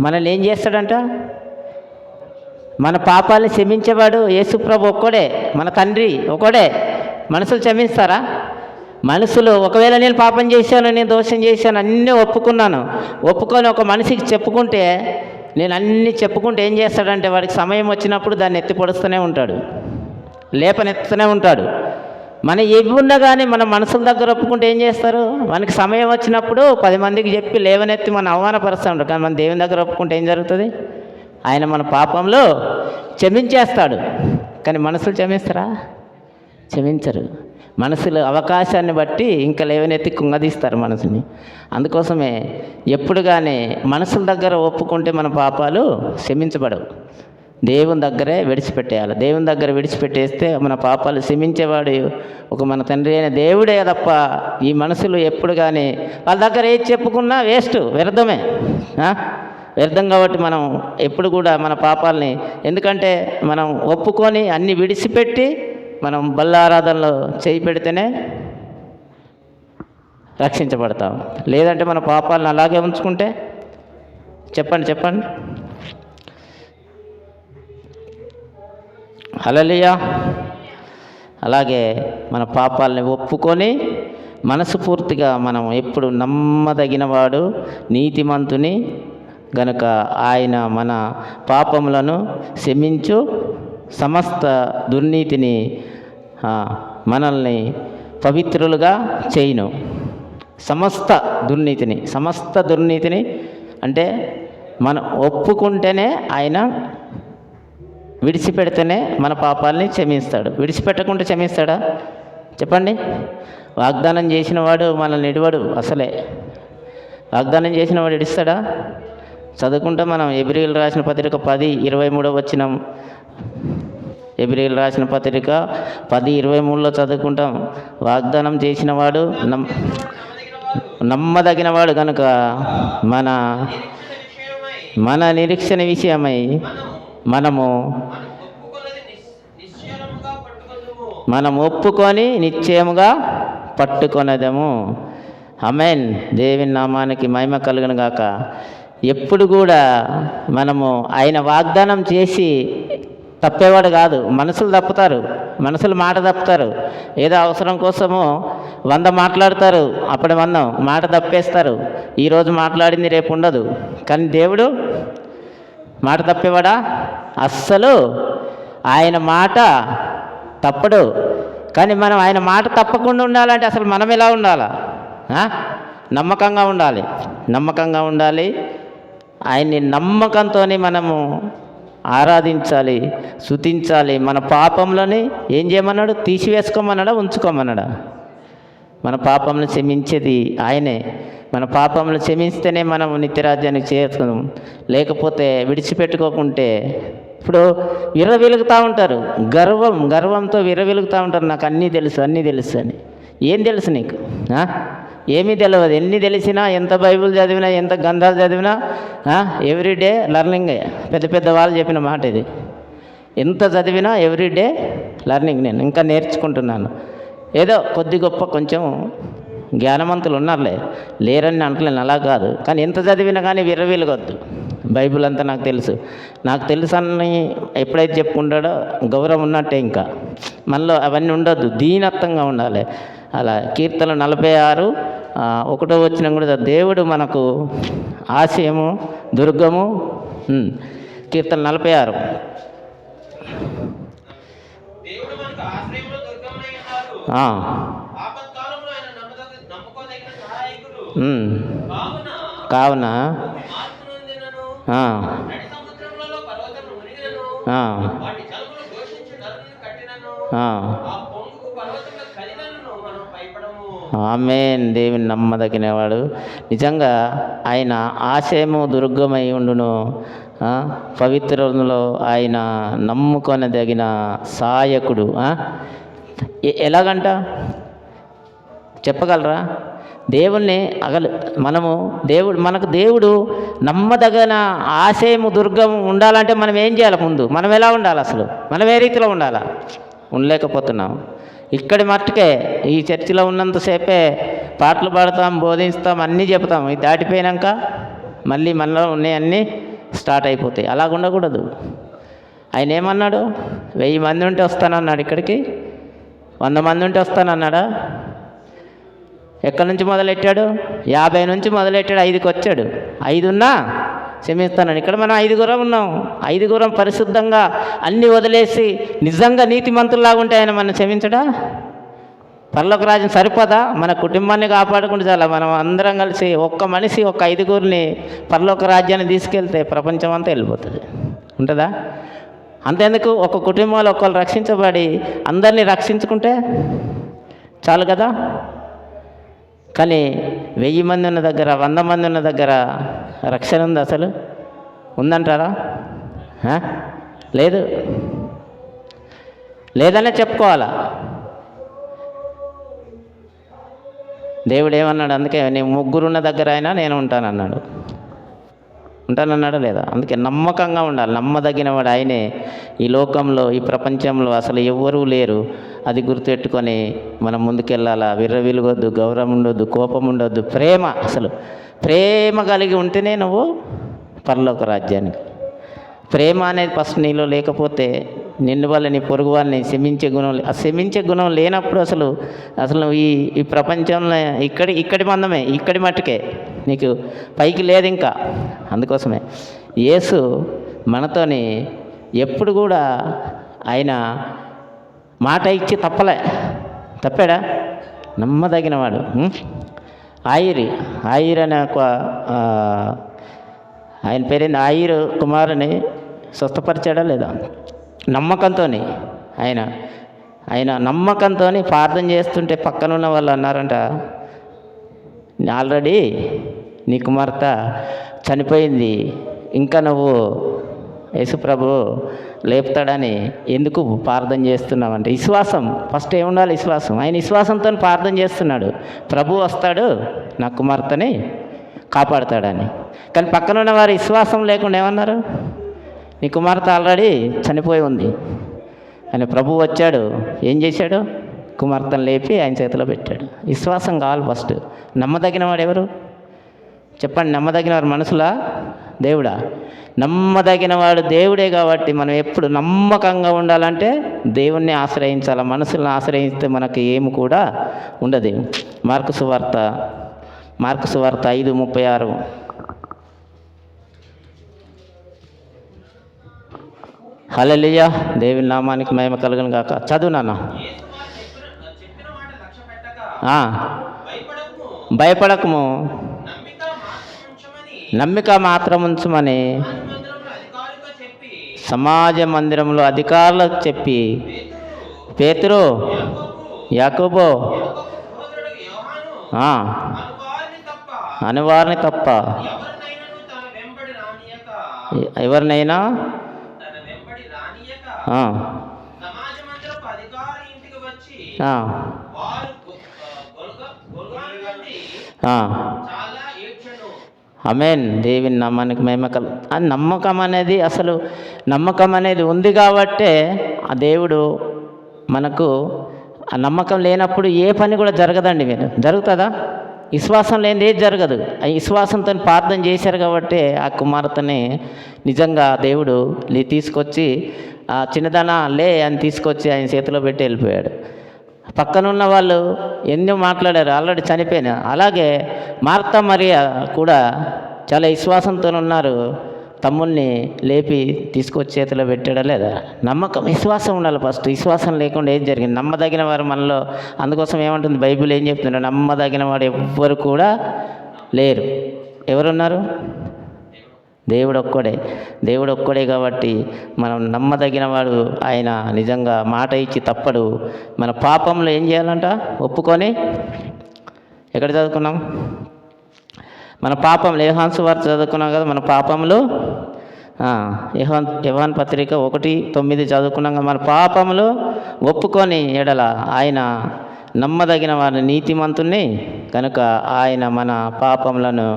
మనల్ని ఏం చేస్తాడంట? మన పాపాలను క్షమించేవాడు యేసుప్రభు ఒక్కడే, మన తండ్రి ఒక్కడే. మనుషులు క్షమిస్తారా? మనుషులు ఒకవేళ నేను పాపం చేశాను, నేను దోషం చేశాను, అన్నీ ఒప్పుకొని ఒక మనిషికి చెప్పుకుంటే, నేను అన్నీ చెప్పుకుంటే ఏం చేస్తాడంటే వాడికి సమయం వచ్చినప్పుడు దాన్ని ఎత్తి పొడుస్తూనే ఉంటాడు, లేపనెత్తుతూనే ఉంటాడు. మన ఏవి ఉన్నా కానీ మన మనసుల దగ్గర ఒప్పుకుంటే ఏం చేస్తారు? మనకి సమయం వచ్చినప్పుడు 10 మందికి చెప్పి లేవనెత్తి మనం అవమానపరుస్తూ ఉంటాడు. కానీ మన దేవుని దగ్గర ఒప్పుకుంటే ఏం జరుగుతుంది? ఆయన మన పాపంలో క్షమించేస్తాడు. కానీ మనసులు క్షమిస్తారా? క్షమించరు. మనసులు అవకాశాన్ని బట్టి ఇంకా లేవనెత్తి కుంగదీస్తారు మనసుని. అందుకోసమే ఎప్పుడు కానీ మనసుల దగ్గర ఒప్పుకుంటే మన పాపాలు క్షమించబడవు. దేవుని దగ్గరే విడిచిపెట్టేయాలి. దేవుని దగ్గర విడిచిపెట్టేస్తే మన పాపాలు క్షమించేవాడు ఒక మన తండ్రి అయిన దేవుడే తప్ప ఈ మనసులు ఎప్పుడు కానీ వాళ్ళ దగ్గర ఏది చెప్పుకున్నా వేస్ట్, వ్యర్థమే, వ్యర్థం. కాబట్టి మనం ఎప్పుడు కూడా మన పాపాలని, ఎందుకంటే మనం ఒప్పుకొని అన్ని విడిచిపెట్టి మనం బల్లారాధనలో చేయి పెడితేనే రక్షించబడతాం. లేదంటే మన పాపాలను అలాగే ఉంచుకుంటే చెప్పండి హల్లెలూయా. అలాగే మన పాపాలని ఒప్పుకొని మనస్ఫూర్తిగా మనం ఎప్పుడు నమ్మదగినవాడు నీతిమంతుని గనుక ఆయన మన పాపములను క్షమించు సమస్త దుర్నీతిని మనల్ని పవిత్రులుగా చేయును. సమస్త దుర్నీతిని అంటే మనం ఒప్పుకుంటేనే ఆయన విడిచిపెడితేనే మన పాపాలని క్షమిస్తాడు. విడిచిపెట్టకుండా క్షమిస్తాడా? చెప్పండి. వాగ్దానం చేసిన వాడు మనల్ని ఇడవడు. అసలే వాగ్దానం చేసిన వాడు ఇడిస్తాడా? చదువుకుంటే మనం ఎబ్రీయులు రాసిన పత్రిక 10:23 ఎబ్రీయులు రాసిన పత్రిక 10:23 చదువుకుంటాం. వాగ్దానం చేసిన వాడు నమ్మదగినవాడు కనుక మన నిరీక్షణ విషయమై మనం ఒప్పుకొని నిశ్చయముగా పట్టుకొనదము. ఆమేన్. దేవుని నామానికి మహిమ కలుగును గాక. ఎప్పుడు కూడా మనము ఆయన వాగ్దానం చేసి తప్పేవాడు కాదు. మనుషులు తప్పుతారు, మనుషులు మాట తప్పుతారు. ఏదో అవసరం కోసము 100 మాట్లాడతారు, అప్పుడు 100 మాట తప్పేస్తారు. ఈరోజు మాట్లాడింది రేపు ఉండదు. కానీ దేవుడు మాట తప్పేవాడా? అస్సలు ఆయన మాట తప్పడు. కానీ మనం ఆయన మాట తప్పకుండా ఉండాలంటే అసలు మనం ఎలా ఉండాలా? నమ్మకంగా ఉండాలి. ఆయన్ని నమ్మకంతోనే మనము ఆరాధించాలి, స్తుతించాలి. మన పాపంలోని ఏం చేయమన్నాడు? తీసివేసుకోమన్నాడా, ఉంచుకోమన్నాడా? మన పాపంను క్షమించేది ఆయనే. మన పాపంను క్షమిస్తేనే మనం నిత్యరాజ్యానికి చేరుతున్నాం. లేకపోతే విడిచిపెట్టుకోకుంటే ఇప్పుడు విర్రవీలుగుతూ ఉంటారు. గర్వంతో విర్రవీలుగుతూ ఉంటారు. నాకు అన్నీ తెలుసు అని. ఏం తెలుసు నీకు? ఏమీ తెలియదు. ఎన్ని తెలిసినా, ఎంత బైబిల్ చదివినా, ఎంత గ్రంథాలు చదివినా ఎవ్రీడే లర్నింగే. పెద్ద వాళ్ళు చెప్పిన మాట ఇది. ఎంత చదివినా ఎవ్రీడే లర్నింగ్. నేను ఇంకా నేర్చుకుంటున్నాను. ఏదో కొద్ది గొప్ప కొంచెం జ్ఞానవంతులు ఉన్నారులే, లేరని అంటలేను, అలా కాదు. కానీ ఎంత చదివినా కానీ విర్రవీలగొద్దు. బైబిల్ అంతా నాకు తెలుసు అని ఎప్పుడైతే చెప్పుకుంటాడో గౌరవం ఉన్నట్టే. ఇంకా మనలో అవన్నీ ఉండొద్దు, దీనత్వంగా ఉండాలి. అలా కీర్తన 46:1 కూడా దేవుడు మనకు ఆశయము, దుర్గము. కీర్తన 46. కావున ఆమేన్. దేవుని నమ్మదగినవాడు. నిజంగా ఆయన ఆశయము దుర్గమై ఉండును, పవిత్రులలో ఆయన నమ్ముకొనదగిన సాయకుడు. ఎలాగంట చెప్పగలరా? దేవుణ్ణి మనకు దేవుడు నమ్మదగిన ఆశయము దుర్గం ఉండాలంటే మనం ఏం చేయాలి? ముందు మనం ఎలా ఉండాలి? అసలు మనం ఏ రీతిలో ఉండాలా? ఉండలేకపోతున్నాం. ఇక్కడి మట్టుకే ఈ చర్చిలో ఉన్నంతసేపే పాటలు పాడతాం, బోధిస్తాం, అన్నీ చెప్తాం. ఇది దాటిపోయాక మళ్ళీ మనలో ఉన్నాయన్నీ స్టార్ట్ అయిపోతాయి. అలాగ ఉండకూడదు. ఆయన ఏమన్నాడు? 1000 మంది ఉంటే వస్తానన్నాడు. ఇక్కడికి 100 మంది ఉంటే వస్తానన్నాడా? ఎక్కడి నుంచి మొదలెట్టాడు? 50 నుంచి మొదలెట్టాడు. 5కి వచ్చాడు. 5 ఉన్నా క్షమిస్తానని. ఇక్కడ మనం 5గురం ఉన్నాం. 5గురం పరిశుద్ధంగా అన్నీ వదిలేసి నిజంగా నీతిమంతుల్లాగా ఉంటే ఆయన మనం క్షమించడా? పరలోక రాజ్యం సరిపోదా? మన కుటుంబాన్ని కాపాడుకుంటే చాలా. మనం అందరం కలిసి ఒక్క మనిషి 5గురిని పరలోక రాజ్యాన్ని తీసుకెళ్తే ప్రపంచం అంతా వెళ్ళిపోతుంది. ఉంటుందా? అంతెందుకు? ఒక కుటుంబంలో ఒకళ్ళు రక్షించబడి అందరినీ రక్షించుకుంటే చాలు కదా. కానీ 1000 మంది ఉన్న దగ్గర, 100 మంది ఉన్న దగ్గర రక్షణ ఉంది? అసలు ఉందంటారా? లేదు. లేదనే చెప్పుకోవాలా. దేవుడు ఏమన్నాడు? అందుకే నేను 3 ఉన్న దగ్గర అయినా నేను ఉంటానన్నాడు. ఉంటానన్నాడా లేదా? అందుకే నమ్మకంగా ఉండాలి. నమ్మదగినవాడు ఆయనే. ఈ లోకంలో, ఈ ప్రపంచంలో అసలు ఎవ్వరూ లేరు. అది గుర్తుపెట్టుకొని మనం ముందుకెళ్ళాలా. విర్రవీలగొద్దు, గౌరవం ఉండొద్దు, కోపం ఉండొద్దు, ప్రేమ. అసలు ప్రేమ కలిగి ఉంటేనే నువ్వు పరలోక రాజ్యానికి. ప్రేమ అనేది ఫస్ట్ నీలో లేకపోతే నిన్ను వల్ల నీ పొరుగు వాళ్ళని క్షమించే గుణం లేనప్పుడు అసలు నువ్వు ఈ ప్రపంచంలో ఇక్కడి మందమే, ఇక్కడి మట్టుకే, నీకు పైకి లేదు ఇంకా. అందుకోసమే యేసు మనతోని ఎప్పుడు కూడా ఆయన మాట ఇచ్చి తప్పాడా? నమ్మదగినవాడు. ఆయిర్ అనే ఒక ఆయన పేరేంది? ఆయిర్ కుమారుని స్వస్థపరిచాడా లేదా? నమ్మకంతో ఆయన నమ్మకంతో ప్రార్థన చేస్తుంటే పక్కనున్న వాళ్ళు అన్నారంట, ఆల్రెడీ నీ కుమార్తె చనిపోయింది, ఇంకా నువ్వు యేసుప్రభు లేపుతాడని ఎందుకు ప్రార్థన చేస్తున్నావంటే విశ్వాసం. ఫస్ట్ ఏముండాలి? విశ్వాసం. ఆయన విశ్వాసంతో ప్రార్థన చేస్తున్నాడు, ప్రభు వస్తాడు నా కుమార్తెని కాపాడుతాడని. కానీ పక్కన ఉన్న వారు విశ్వాసం లేకుండా ఏమన్నారు? నీ కుమార్తె ఆల్రెడీ చనిపోయి ఉంది. ఆయన ప్రభు వచ్చాడు, ఏం చేశాడు? కుమార్తెను లేపి ఆయన చేతిలో పెట్టాడు. విశ్వాసం కావాలి ఫస్ట్. నమ్మదగిన వాడు ఎవరు చెప్పండి? నమ్మదగిన వాడు మనుషులా, దేవుడా? నమ్మదగిన వాడు దేవుడే. కాబట్టి మనం ఎప్పుడు నమ్మకంగా ఉండాలంటే దేవుణ్ణి ఆశ్రయించాలి. మనుషులను ఆశ్రయిస్తే మనకు ఏమి కూడా ఉండదు. మార్కు సువార్త 5:36. హల్లెలూయా. దేవుని నామానికి మహిమ కలుగును గాక. చదువు నాన్న. భయపడకము, నమ్మిక మాత్రం ఉంచమని సమాజ మందిరంలో అధికారులకు చెప్పి పేతురు, యాకోబు అనువారిని తప్ప ఎవరినైనా ఆమేన్. దేవుని నామానికి మహిమ కలుగు. ఆ నమ్మకం అనేది ఉంది కాబట్టే ఆ దేవుడు మనకు ఆ నమ్మకం లేనప్పుడు ఏ పని కూడా జరగదండి. మీరు జరుగుతుందా? విశ్వాసం లేనిది ఏది జరగదు. ఆ విశ్వాసంతో ప్రార్థన చేశారు కాబట్టి ఆ కుమార్తెని నిజంగా దేవుడు తీసుకొచ్చి ఆ చిన్నదానా లే అని తీసుకొచ్చి ఆయన చేతిలో పెట్టి వెళ్ళిపోయాడు. పక్కనున్న వాళ్ళు ఎన్నో మాట్లాడారు, ఆల్రెడీ చనిపోయినా. అలాగే మార్తా మరియా కూడా చాలా విశ్వాసంతో ఉన్నారు. తమ్ముల్ని లేపి తీసుకొచ్చి చేతిలో పెట్టాడా లేదా? నమ్మకం, విశ్వాసం ఉండాలి ఫస్ట్. విశ్వాసం లేకుండా ఏం జరిగింది? నమ్మదగిన వారు మనలో. అందుకోసం ఏమంటుంది బైబిల్? ఏం చెప్తున్నారు? నమ్మదగిన వాడు ఎవ్వరు కూడా లేరు. ఎవరున్నారు? దేవుడు ఒక్కడే కాబట్టి మనం నమ్మదగిన వాడు ఆయన. నిజంగా మాట ఇచ్చి తప్పడు. మన పాపంలో ఏం చేయాలంట? ఒప్పుకొని ఎక్కడ చదువుకున్నాం? మన పాపములు యోహాను వార్త చదువుకున్నాం కదా. మన పాపములు యోహాను పత్రిక 1:9 చదువుకున్నాం కదా. మన పాపములు ఒప్పుకొని ఎడల ఆయన నమ్మదగిన వారిని నీతిమంతుణ్ణి కనుక ఆయన మన పాపములను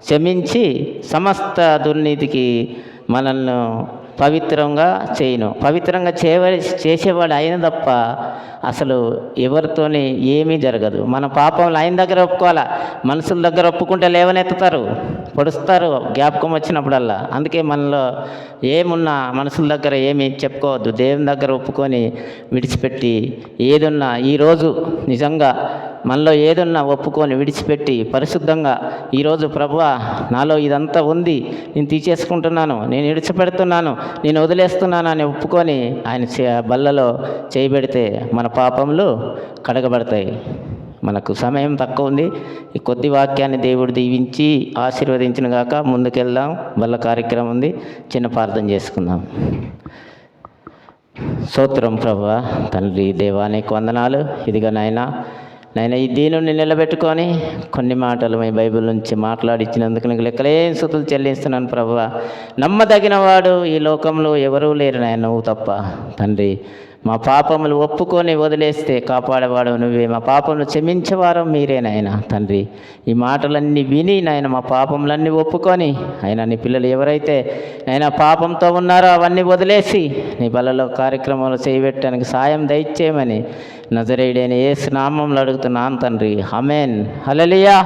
క్షమించి సమస్త దుర్నీతికి మనల్ని పవిత్రంగా పవిత్రంగా చేసేవాడు ఆయన తప్ప అసలు ఎవరితోని ఏమీ జరగదు. మన పాపంలో ఆయన దగ్గర ఒప్పుకోవాలా. మనుషుల దగ్గర ఒప్పుకుంటే లేవనెత్తుతారు, పొడుస్తారు జ్ఞాపకం వచ్చినప్పుడల్లా. అందుకే మనలో ఏమున్నా మనుషుల దగ్గర ఏమీ చెప్పుకోవద్దు. దేవుని దగ్గర ఒప్పుకొని విడిచిపెట్టి ఏదున్నా ఈరోజు నిజంగా మనలో ఏదున్నా ఒప్పుకొని విడిచిపెట్టి పరిశుద్ధంగా ఈరోజు ప్రభువా నాలో ఇదంతా ఉంది, నేను తీసేసుకుంటున్నాను, నేను విడిచిపెడుతున్నాను, నేను వదిలేస్తున్నాను అని ఒప్పుకొని ఆయన బల్లలో చేయబెడితే మన పాపములు కడగబడతాయి. మనకు సమయం తక్కువ ఉంది. ఈ కొద్ది వాక్యాన్ని దేవుడు దీవించి ఆశీర్వదించిన గాక. ముందుకెళ్దాం. బల్ల కార్యక్రమం ఉంది. చిన్న ప్రార్థన చేసుకుందాం. స్తోత్రం ప్రభువా, తండ్రి దేవా నీకు వందనాలు. ఇదిగా నాయనా ఈ దీనుని నిలబెట్టుకొని కొన్ని మాటలు మీ బైబిల్ నుంచి మాట్లాడించినందుకు నీకు లెక్కలేని స్తుతులు చెల్లిస్తున్నాను ప్రభువా. నమ్మదగిన వాడు ఈ లోకంలో ఎవరూ లేరు నాయన, నువ్వు తప్ప. తండ్రి మా పాపములు ఒప్పుకొని వదిలేస్తే కాపాడేవాడు నువ్వే, మా పాపములు క్షమించేవారు మీరే నాయన. తండ్రి ఈ మాటలన్నీ విని నాయన మా పాపములన్నీ ఒప్పుకొని ఆయన నీ పిల్లలు ఎవరైతే నాయన పాపంతో ఉన్నారో అవన్నీ వదిలేసి నీ బలలో కార్యక్రమంలో చేయబెట్టడానికి సాయం దయచేయమని నజరేయుడైన యేసు నామములో అడుగుతున్నాను తండ్రి. ఆమేన్. హల్లెలూయా.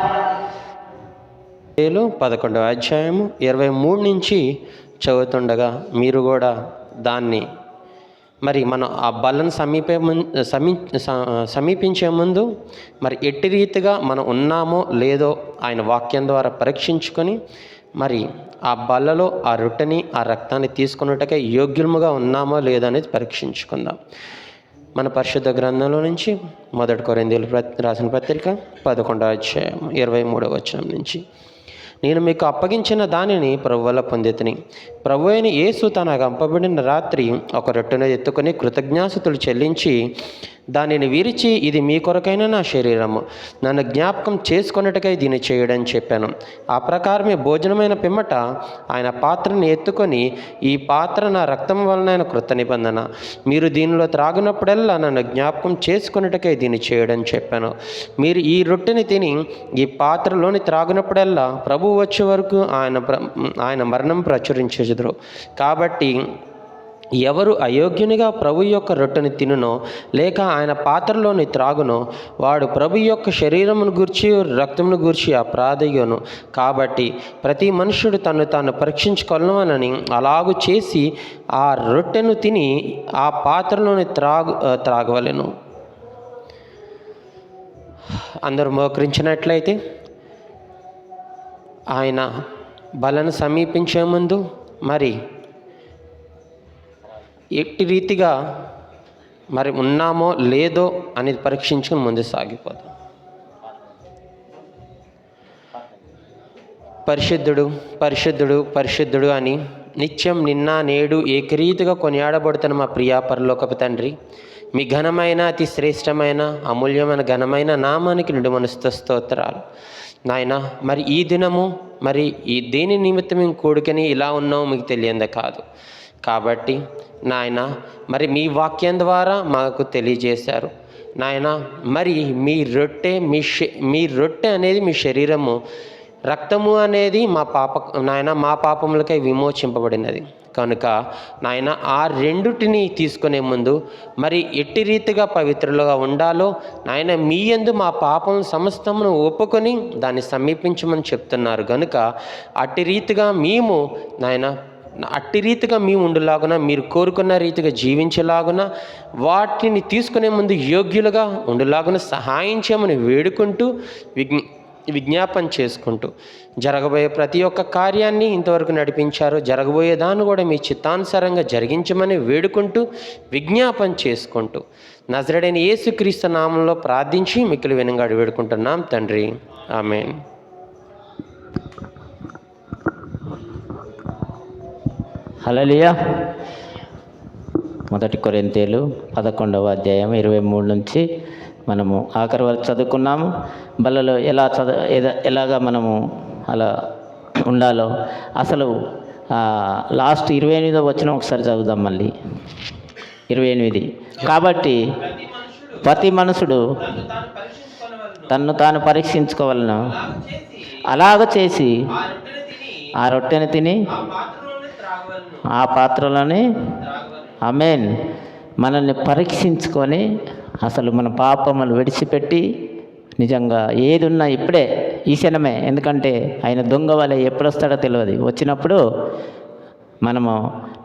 11వ అధ్యాయము 23 నుంచి చదువుతుండగా మీరు కూడా దాన్ని మరి మనం ఆ బలను సమీపించే ముందు మరి ఎట్టి రీతిగా మనం ఉన్నామో లేదో ఆయన వాక్యం ద్వారా పరీక్షించుకొని మరి ఆ బల్లలో ఆ రొట్టెని ఆ రక్తాన్ని తీసుకున్నట్టుగా యోగ్యముగా ఉన్నామో లేదో అనేది పరీక్షించుకుందాం. మన పరిశుద్ధ గ్రంథంలో నుంచి 1 కొరింథీయులకు రాసిన పత్రిక 11వ అధ్యాయం 23వ వచనం నుంచి, నేను మీకు అప్పగించిన దానిని ప్రభు వల్ల పొందితిని. ప్రభు అయిన యేసు తనకు పంపబడిన రాత్రి ఒక రొట్టెను ఎత్తుకొని కృతజ్ఞాస్తుతులు చెల్లించి దానిని విరిచి, ఇది మీ కొరకైన నా శరీరము, నన్ను జ్ఞాపకం చేసుకొనుటకై దీన్ని చేయడని చెప్పాను. ఆ ప్రకారమే భోజనమైన పిమ్మట ఆయన పాత్రను ఎత్తుకొని, ఈ పాత్ర నా రక్తం వలన ఆయన కృత నిబంధన, మీరు దీనిలో త్రాగినప్పుడల్లా నన్ను జ్ఞాపకం చేసుకొనుటకై దీన్ని చేయడని చెప్పాను. మీరు ఈ రొట్టెని తిని ఈ పాత్రలోని త్రాగినప్పుడల్లా ప్రభువు వచ్చే వరకు ఆయన మరణం ప్రచురించెదరు. కాబట్టి ఎవరు అయోగ్యునిగా ప్రభు యొక్క రొట్టెని తినునో లేక ఆయన పాత్రలోని త్రాగునో వాడు ప్రభు యొక్క శరీరమును గూర్చి రక్తమును గూర్చి అపరాధియును. కాబట్టి ప్రతి మనుష్యుడు తను తాను పరీక్షించుకొనవలెనని అలాగు చేసి ఆ రొట్టెను తిని ఆ పాత్రలోని త్రాగవలెను. అందరూ మోకరించినట్లయితే ఆయన బలను సమీపించే ముందు మరి ఎట్టి రీతిగా మరి ఉన్నామో లేదో అనేది పరీక్షించుకుని ముందు సాగిపోతాం. పరిశుద్ధుడు పరిశుద్ధుడు పరిశుద్ధుడు అని నిత్యం నిన్న నేడు ఏకరీతిగా కొనియాడబడుతున్న మా ప్రియా పరలోకపు తండ్రి, మీ ఘనమైన అతి శ్రేష్టమైన అమూల్యమైన ఘనమైన నామానికి నిండు మనసుతో స్తోత్రాలు నాయన. మరి ఈ దినము మరి ఈ దేని నిమిత్తం మేము కూడుకని ఇలా ఉన్నామో మీకు తెలియందే కాదు. కాబట్టి నాయన మరి మీ వాక్యం ద్వారా మాకు తెలియజేశారు నాయన. మరి మీ రొట్టె అనేది మీ శరీరము, రక్తము అనేది మా పాపములకై విమోచింపబడినది కనుక నాయన ఆ రెండుటిని తీసుకునే ముందు మరి ఎట్టి రీతిగా పవిత్రులుగా ఉండాలో నాయన మీ యందు మా పాపం సమస్తమును ఒప్పుకొని దాన్ని సమీపించమని చెప్తున్నారు కనుక అట్టి రీతిగా మేము ఉండులాగున, మీరు కోరుకున్న రీతిగా జీవించేలాగున, వాటిని తీసుకునే ముందు యోగ్యులుగా ఉండులాగున సహాయం చేయమని వేడుకుంటూ విజ్ఞాపన చేసుకుంటూ జరగబోయే ప్రతి ఒక్క కార్యాన్ని ఇంతవరకు నడిపించారు, జరగబోయే దాన్ని కూడా మీ చిత్తానుసారంగా జరిగించమని వేడుకుంటూ విజ్ఞాపన చేసుకుంటూ నజరేయుడైన యేసుక్రీస్తు నామంలో ప్రార్థించి మిక్కిలి వినంగా వేడుకుంటున్నాం తండ్రి. ఆమేన్. హల్లెలూయా. 1 కొరింథీయులు 11వ అధ్యాయం 23 నుంచి మనము ఆఖరి వరకు చదువుకున్నాము. బల్లలో ఎలాగా మనము అలా ఉండాలో అసలు లాస్ట్ 28వ వచనం ఒకసారి చదువుదాం మళ్ళీ. 28. కాబట్టి ప్రతి మనుషుడు తన్ను తాను పరీక్షించుకోవాలను, అలాగ చేసి ఆ రొట్టెని తిని ఆ పాత్రలోనే ఆమేన్ మనల్ని పరీక్షించుకొని అసలు మన పాపములు విడిచిపెట్టి నిజంగా ఏది ఉన్నా ఇప్పుడే ఈ క్షణమే, ఎందుకంటే ఆయన దొంగ వలె ఎప్పుడు వస్తాడో తెలియదు. వచ్చినప్పుడు మనము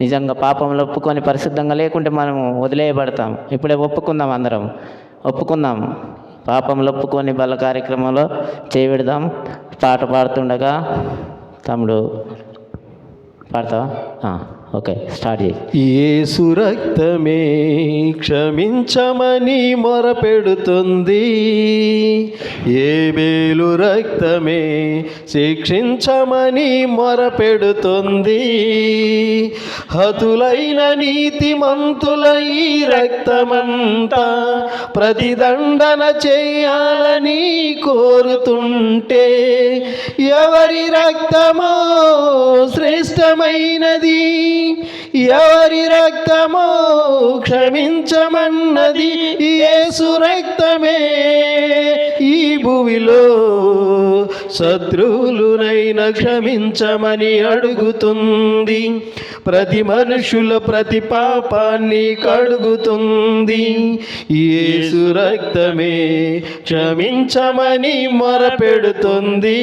నిజంగా పాపంలో ఒప్పుకొని పరిశుద్ధంగా లేకుంటే మనము వదిలేయబడతాం. ఇప్పుడే ఒప్పుకుందాం, అందరం ఒప్పుకుందాం, పాపంలో ఒప్పుకొని బల కార్యక్రమంలో చేయబెడదాం. పాట పాడుతుండగా తమ్ముడు పాడతావా? ఓకే, స్టార్ట్ చేయి. యేసు రక్తమే క్షమించమని మొరపెడుతుంది, ఏబేలు రక్తమే శిక్షించమని మొరపెడుతుంది. హతులైన నీతిమంతుల ఈ రక్తమంతా ప్రతిదండన చేయాలని కోరుతుంటే, ఎవరి రక్తమో శ్రేష్టమైనది, ఎవరి రక్తమో క్షమించమన్నది. యేసు రక్తమే ఈ భూమిలో శత్రువులునైనా క్షమించమని అడుగుతుంది. ప్రతి మనుషుల ప్రతి పాపాన్ని కడుగుతుంది. యేసు రక్తమే క్షమించమని మొరపెడుతుంది,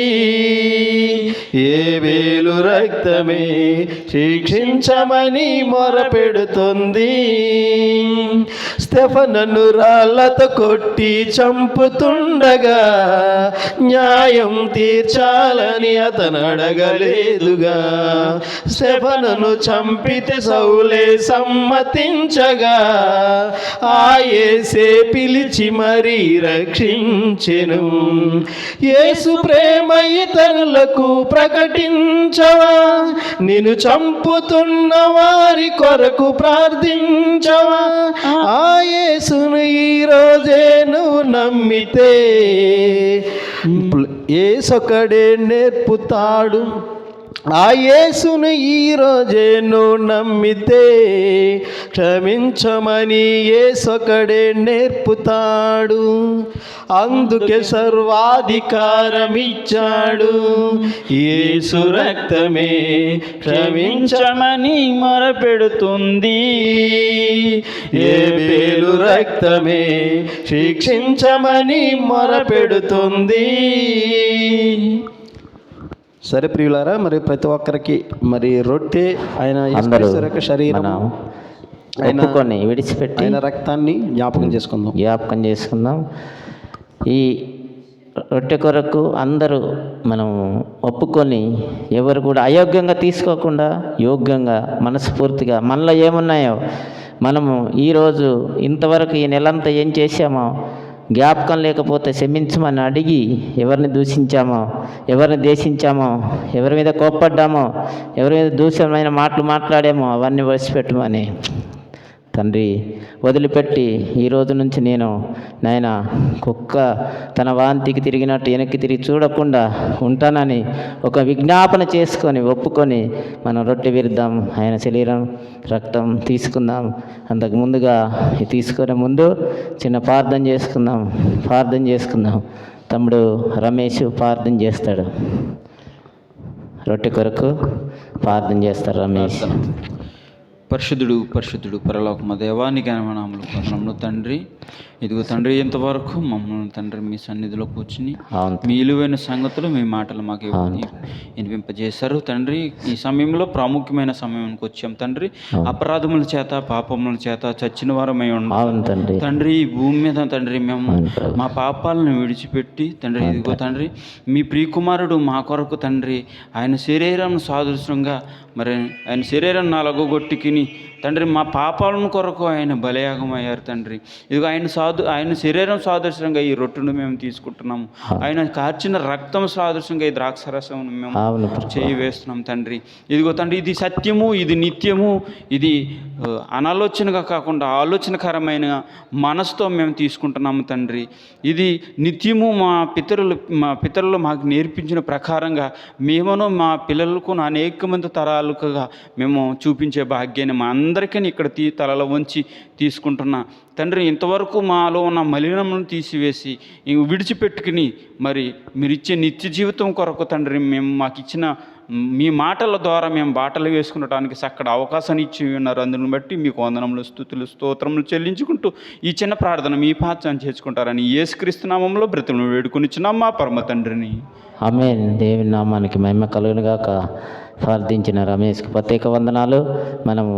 ఏబేలు రక్తమే శిక్షించమని మొరపెడుతుంది. స్తెఫనును రాళ్లతో కొట్టి చంపుతుండగా న్యాయం తీర్చాలని అతను అడగలేదుగా. స్తెఫనును చంపితే సౌలే సమ్మతించగా, ఆ యేసే పిలిచి మరీ రక్షించెను. యేసు ప్రేమ ఇతరులకు ప్రకటించవా, నిన్ను చంపుతున్న వారి కొరకు ప్రార్థించవా. ఆ యేసును ఈరోజే నువ్వు నమ్మితే యేసొకడే నేర్పుతాడు. ఆ యేసును ఈరోజే నువ్వు నమ్మితే క్షమించమని యేసొకడే నేర్పుతాడు. అందుకే సర్వాధికారం ఇచ్చాడు. యేసు రక్తమే క్షమించమని మొరపెడుతుంది, ఏబేలు రక్తమే శిక్షించమని మొరపెడుతుంది. సరే ప్రియులారా, మరి ప్రతి ఒక్కరికి మరి రొట్టె ఆయన యేసుక్రీస్తు యొక్క శరీరం, ఆయన విడిచిపెట్టి ఆయన రక్తాన్ని జ్ఞాపకం చేసుకుందాం. ఈ రొట్టె కొరకు అందరూ మనం ఒప్పుకొని, ఎవరు కూడా అయోగ్యంగా తీసుకోకుండా యోగ్యంగా మనస్ఫూర్తిగా మనలో ఏమున్నాయో మనము ఈరోజు ఇంతవరకు ఈ నెలంతా ఏం చేశామో జ్ఞాపకం లేకపోతే క్షమించమని అడిగి, ఎవరిని దూషించామో, ఎవరిని దేశించామో, ఎవరి మీద కోప్పడ్డామో, ఎవరి మీద దూషణమైన మాటలు మాట్లాడామో అవన్నీ వదిలిపెట్టమని తండ్రి వదిలిపెట్టి, ఈరోజు నుంచి నేను నాయన కుక్క తన వాంతికి తిరిగినట్టు వెనక్కి తిరిగి చూడకుండా ఉంటానని ఒక విజ్ఞాపన చేసుకొని ఒప్పుకొని మనం రొట్టె విరుద్దాం. ఆయన శరీరం రక్తం తీసుకుందాం. అంతకు ముందుగా తీసుకునే ముందు చిన్న ప్రార్థన చేసుకుందాం. తమ్ముడు రమేష్ ప్రార్థన చేస్తాడు. రొట్టె కొరకు ప్రార్థన చేస్తారు రమేష్. పరిశుద్ధుడు పరలోకమ దేవానికి నామములు వందనములు తండ్రి. ఇదిగో తండ్రి, ఇంతవరకు మమ్మల్ని తండ్రి మీ సన్నిధిలో కూర్చుని మీ విలువైన సంగతులు, మీ మాటలు మాకు వినిపింపజేశారు తండ్రి. ఈ సమయంలో ప్రాముఖ్యమైన సమయానికి వచ్చాం తండ్రి. అపరాధముల చేత పాపముల చేత చచ్చిన వారమై ఉన్నాం తండ్రి. ఈ భూమి మీద తండ్రి మేము మా పాపాలను విడిచిపెట్టి తండ్రి, ఇదిగో తండ్రి మీ ప్రియకుమారుడు మా కొరకు తండ్రి ఆయన శరీరం సాదృశ్యంగా మరి ఆయన శరీరం నలగొట్టుకుని తీసుకుని తండ్రి మా పాపాలను కొరకు ఆయన బలియాగం అయ్యారు తండ్రి. ఇదిగో ఆయన శరీరం సాదృశ్యంగా ఈ రొట్టెను మేము తీసుకుంటున్నాము. ఆయన కార్చిన రక్తం సాదృశ్యంగా ఈ ద్రాక్షరసం మేము చేయి వేస్తున్నాం తండ్రి. ఇదిగో తండ్రి, ఇది సత్యము, ఇది నిత్యము, ఇది అనాలోచనగా కాకుండా ఆలోచనకరమైన మనసుతో మేము తీసుకుంటున్నాము తండ్రి. ఇది నిత్యము మా పితరులు మాకు నేర్పించిన ప్రకారంగా మేమును మా పిల్లలకు అనేక మంది తరాలుగా మేము చూపించే భాగ్యాన్ని మా అందరికీ ఇక్కడ తలలో వంచి తీసుకుంటున్నా తండ్రి. ఇంతవరకు మాలో ఉన్న మలినములను తీసివేసి విడిచిపెట్టుకుని మరి మీరు ఇచ్చే నిత్య జీవితం కొరకు తండ్రి మేము మాకు ఇచ్చిన మీ మాటల ద్వారా మేము బాటలు వేసుకునడానికి చక్కడ అవకాశాన్ని ఇచ్చి ఉన్నారు. అందుని బట్టి మీకు వందనములు, స్తుతులు, స్తోత్రములు చెల్లించుకుంటూ ఈ చిన్న ప్రార్థన మీ పాత్రను చేసుకుంటారని యేసుక్రీస్తు నామములో బ్రతుకును వేడుకొనిచున్నాం మా పరమ తండ్రిని. ఆమేన్. దేవుని నామానికి మహిమ కలుగునుగాక. ప్రార్థించిన రమేష్కి ప్రత్యేక వందనాలు. మనము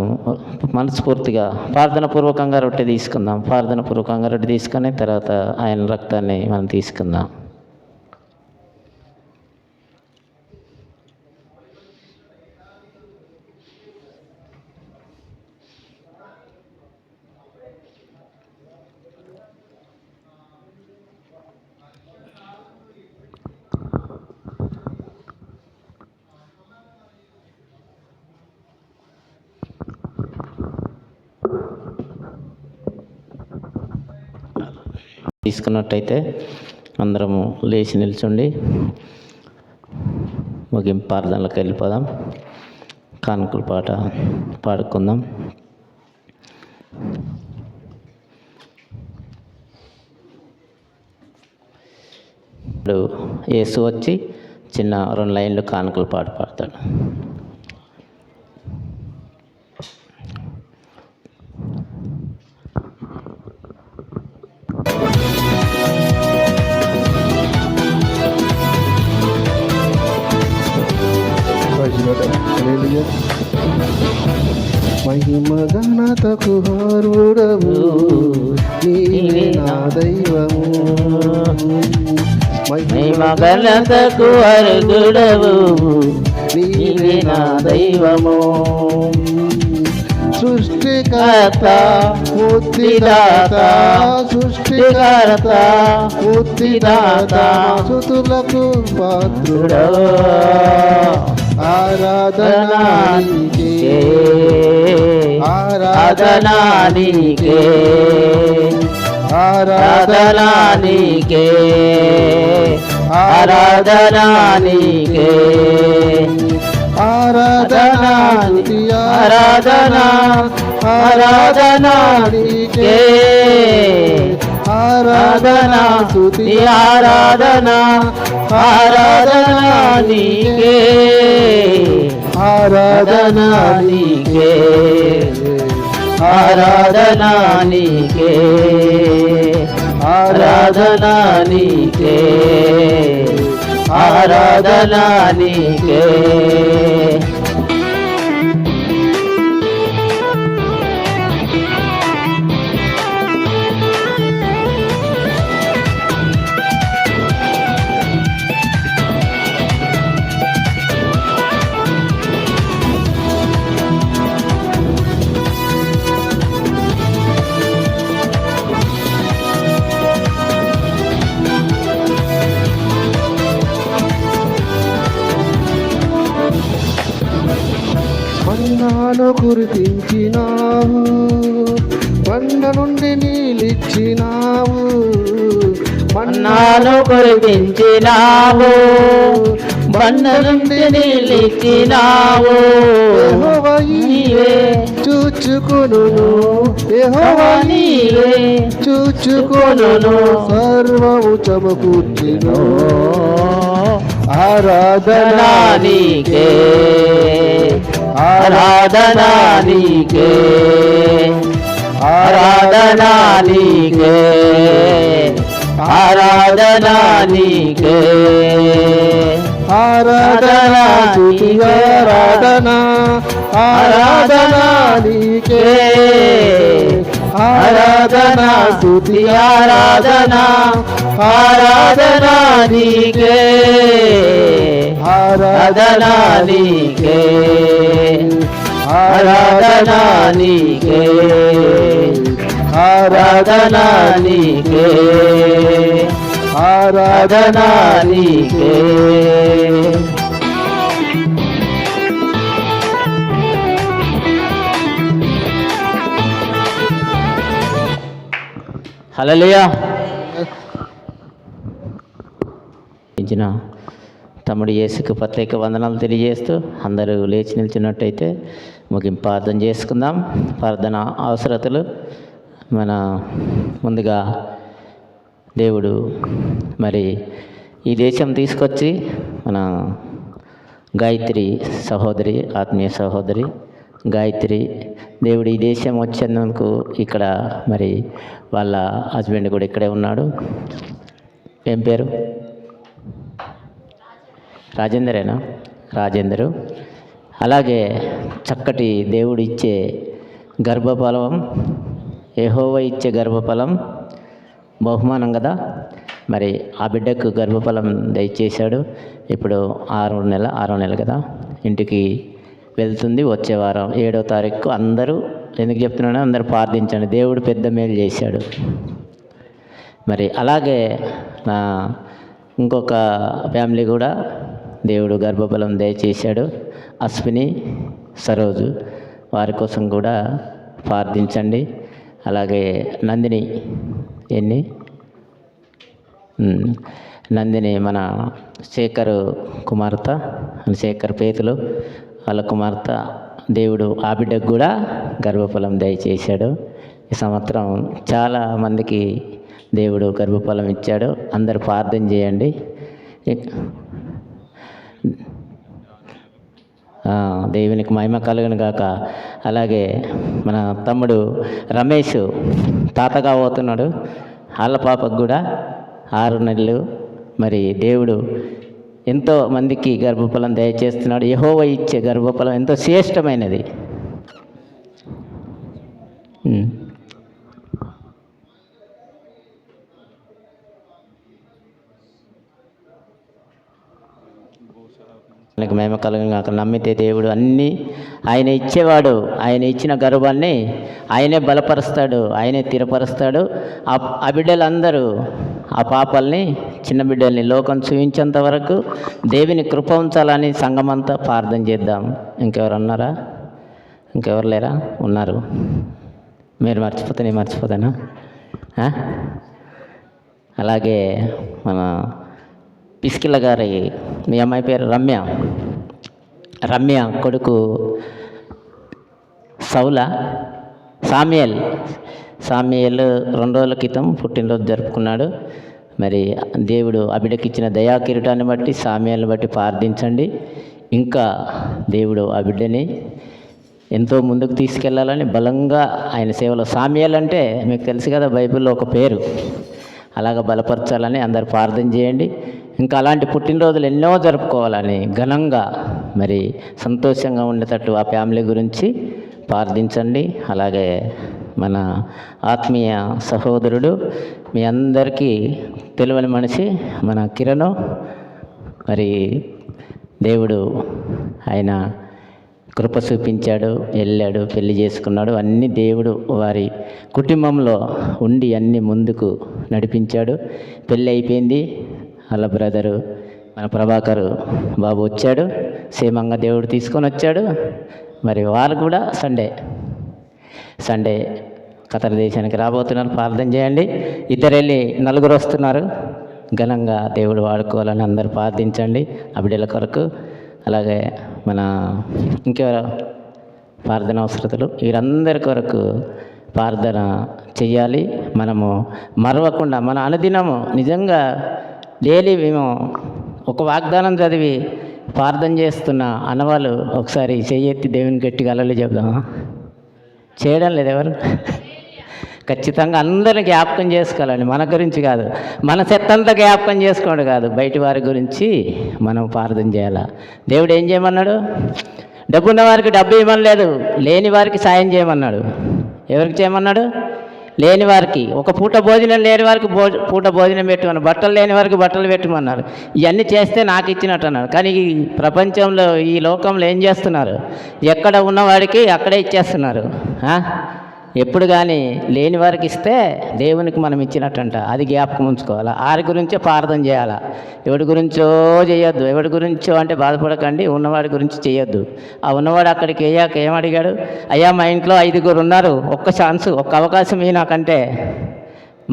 మనస్ఫూర్తిగా ప్రార్థనపూర్వకంగా రొట్టె తీసుకుందాం. ప్రార్థనపూర్వకంగా రొట్టె తీసుకొని తర్వాత ఆయన రక్తాన్ని మనం తీసుకుందాం. తీసుకున్నట్టయితే అందరము లేచి నిల్చుండి ముగింపు ప్రార్థనలకు వెళ్ళిపోదాం. కానుకల పాట పాడుకుందాం. ఇప్పుడు యేసు వచ్చి చిన్న 2 లైన్లు కానుకల పాట పాడతాడు. మహిమ ఘనతకు హారుడవు నీవే నా దైవము. మహిమ ఘనతకు అర్హుడవు నీవే నా దైవము. సృష్టికర్త ముక్తిదాత, సృష్టికర్త ముక్తిదాత, స్తుతులకు పాత్రుడవు. ఆరాధనా నీకే, ఆరాధనా నీకే, ఆరాధనా నీకే, ఆరాధనా నీకే, ఆరాధనా ఆరాధనా ఆరాధనా నీకే, ఆరాధనా స్తుతి ఆరాధనా ఆరాధనా నీకే, ఆరాధనా నీకే, ఆరాధనా నీకే, ఆరాధనా నీకే, ఆరాధనా నీకే. మన్నాను కురిపించినావు, బండ నుండి నీళ్ళిచ్చినావు. మన్నాను కురిపించినావు, బండ నుండి నీళ్ళిచ్చినావు. యెహోవా నీవే చూచుకొనును, యెహోవా నీవే చూచుకొనును, సర్వము సమకూర్చెను. ఆరాధనా నీకే, ఆరాధనా నీకే, ఆరాధనా నీకే, ఆరాధనా నీకే, ఆరాధనా స్తుతి ఆరాధనా ఆరాధనా నీకే, ఆరాధనా స్తుతి ఆరాధనా ఆరాధనా నీకే, ఆరాధనా నీకే, ఆరాధనా ఆరాధనా నీకే, ఆరాధనా నీకే, ఆరాధనా నీకే. హల్లెలూయా. ఇచ్చిన తమ్ముడు యేసుకు ప్రత్యేక వందనాలు తెలియజేస్తూ అందరూ లేచి నిల్చున్నట్టయితే ముగింపు ప్రార్థన చేసుకుందాం. ప్రార్థన అవసరతలు మన ముందుగా దేవుడు మరి ఈ దేశం తీసుకొచ్చి మన గాయత్రి సహోదరి, ఆత్మీయ సహోదరి గాయత్రి, దేవుడు ఈ దేశం వచ్చినందుకు ఇక్కడ మరి వాళ్ళ హస్బెండ్ కూడా ఇక్కడే ఉన్నాడు. ఏం పేరు? రాజేందరేనా? రాజేందరు. అలాగే చక్కటి దేవుడు ఇచ్చే గర్భఫలం, యెహోవా ఇచ్చే గర్భఫలం బహుమానం కదా. మరి ఆ బిడ్డకు గర్భఫలం దయచేశాడు. ఇప్పుడు ఆరో నెల కదా, ఇంటికి వెళ్తుంది. వచ్చే వారం 7వ తారీఖు. అందరూ ఎందుకు చెప్తున్నానో అందరూ ప్రార్థించండి. దేవుడు పెద్ద మేలు చేశాడు. మరి అలాగే నా ఇంకొక ఫ్యామిలీ కూడా దేవుడు గర్భఫలం దయచేశాడు. అశ్విని, సరోజు, వారి కోసం కూడా ప్రార్థించండి. అలాగే నందిని, నందిని మన శేఖర్ కుమార్తె, శేఖర్ పేతులు వాళ్ళ కుమార్తె, దేవుడు ఆ బిడ్డకు కూడా గర్భఫలం దయచేశాడు. ఈ సంవత్సరం చాలా మందికి దేవుడు గర్భఫలం ఇచ్చాడు. అందరు ప్రార్థన చేయండి. దేవునికి మహిమ కలుగును గాక. అలాగే మన తమ్ముడు రమేష్ తాతగా పోతున్నాడు. వాళ్ళ పాపకు కూడా 6 నెలలు. మరి దేవుడు ఎంతో మందికి గర్భఫలం దయచేస్తున్నాడు. యెహోవా ఇచ్చే గర్భఫలం ఎంతో శ్రేష్టమైనది. ఆయనకు మహిమ కలుగును గాక. నమ్మితే దేవుడు అన్నీ ఆయన ఇచ్చేవాడు. ఆయన ఇచ్చిన గర్భాన్ని ఆయనే బలపరుస్తాడు, ఆయనే స్థిరపరుస్తాడు. ఆ బిడ్డలందరూ, ఆ పాపల్ని, చిన్న బిడ్డల్ని లోకం చూపించేంత వరకు దేవుని కృప ఉంచాలని సంఘమంతా ప్రార్థన చేద్దాం. ఇంకెవరు ఉన్నారా? ఇంకెవరు లేరా? ఉన్నారు. మీరు మర్చిపోతే నేను మర్చిపోతానా? అలాగే మన పిస్కిల గారి, మీ అమ్మాయి పేరు రమ్య, రమ్య కొడుకు సామ్యుయేల్ 2 రోజుల క్రితం పుట్టినరోజు జరుపుకున్నాడు. మరి దేవుడు ఆ బిడ్డకి ఇచ్చిన దయాకిరీటాన్ని బట్టి, సామ్యుయేల్ని బట్టి ప్రార్థించండి. ఇంకా దేవుడు ఆ బిడ్డని ఎంతో ముందుకు తీసుకెళ్లాలని బలంగా ఆయన సేవలో, సామ్యుయేల్ అంటే మీకు తెలుసు కదా, బైబిల్లో ఒక పేరు, అలాగ బలపరచాలని అందరు ప్రార్థన చేయండి. ఇంకా అలాంటి పుట్టినరోజులు ఎన్నో జరుపుకోవాలని ఘనంగా మరి సంతోషంగా ఉండేటట్టు ఆ ఫ్యామిలీ గురించి ప్రార్థించండి. అలాగే మన ఆత్మీయ సహోదరుడు, మీ అందరికీ తెలియని మనిషి మన కిరణ్, మరి దేవుడు ఆయన కృప చూపించాడు, వెళ్ళాడు, పెళ్లి చేసుకున్నాడు. అన్నీ దేవుడు వారి కుటుంబంలో ఉండి అన్నీ ముందుకు నడిపించాడు. పెళ్ళి అయిపోయింది. వాళ్ళ బ్రదరు మన ప్రభాకర్ బాబు వచ్చాడు, క్షేమంగా దేవుడు తీసుకొని వచ్చాడు. మరి వాళ్ళు కూడా సండే ఖతర్ దేశానికి రాబోతున్నారు. ప్రార్థన చేయండి. 2 వెళ్ళి 4 వస్తున్నారు. ఘనంగా దేవుడు వాడుకోవాలని అందరూ ప్రార్థించండి ఆ బిడ్డల కొరకు. అలాగే మన ఇంకెవరో ప్రార్థన అవసరతలు, వీరందరి కొరకు ప్రార్థన చెయ్యాలి. మనము మరవకుండా మన అనుదినము నిజంగా డైలీ మేము ఒక వాగ్దానం చదివి ప్రార్థన చేస్తున్న అన్నవాళ్ళు ఒకసారి చెయ్యెత్తి దేవుని గట్టిగా అలలు చెప్దామా? చేయడం లేదు ఎవరు? ఖచ్చితంగా అందరిని జ్ఞాపకం చేసుకోవాలండి. మన గురించి కాదు, మన చెత్తంతా జ్ఞాపకం చేసుకోండి కాదు, బయటి వారి గురించి మనం ప్రార్థన చేయాలా. దేవుడు ఏం చేయమన్నాడు? డబ్బున్న వారికి డబ్బు ఇవ్వమనలేదు, లేని వారికి సాయం చేయమన్నాడు. ఎవరికి చేయమన్నాడు? లేని వారికి, ఒక పూట భోజనం లేని వారికి పూట భోజనం పెట్టమన్నారు, బట్టలు లేని వారికి బట్టలు పెట్టమన్నారు. ఇవన్నీ చేస్తే నాకు ఇచ్చినట్టు అన్నారు. కానీ ఈ ప్రపంచంలో, ఈ లోకంలో ఏం చేస్తున్నారు? ఎక్కడ ఉన్నవాడికి అక్కడే ఇచ్చేస్తున్నారు. ఎప్పుడు కానీ లేని వారికి ఇస్తే దేవునికి మనం ఇచ్చినట్టంట. అది జ్ఞాపకం ఉంచుకోవాలా. ఆరి గురించే ప్రార్థన చేయాలా. ఎవడి గురించో చేయొద్దు. ఎవడి గురించో అంటే బాధపడకండి, ఉన్నవాడి గురించి చేయొద్దు. ఆ ఉన్నవాడు అక్కడికి అయ్యాక ఏమడిగాడు? అయ్యా మా ఇంట్లో 5 ఉన్నారు, ఒక్క ఛాన్స్, ఒక్క అవకాశం ఈ నాకంటే.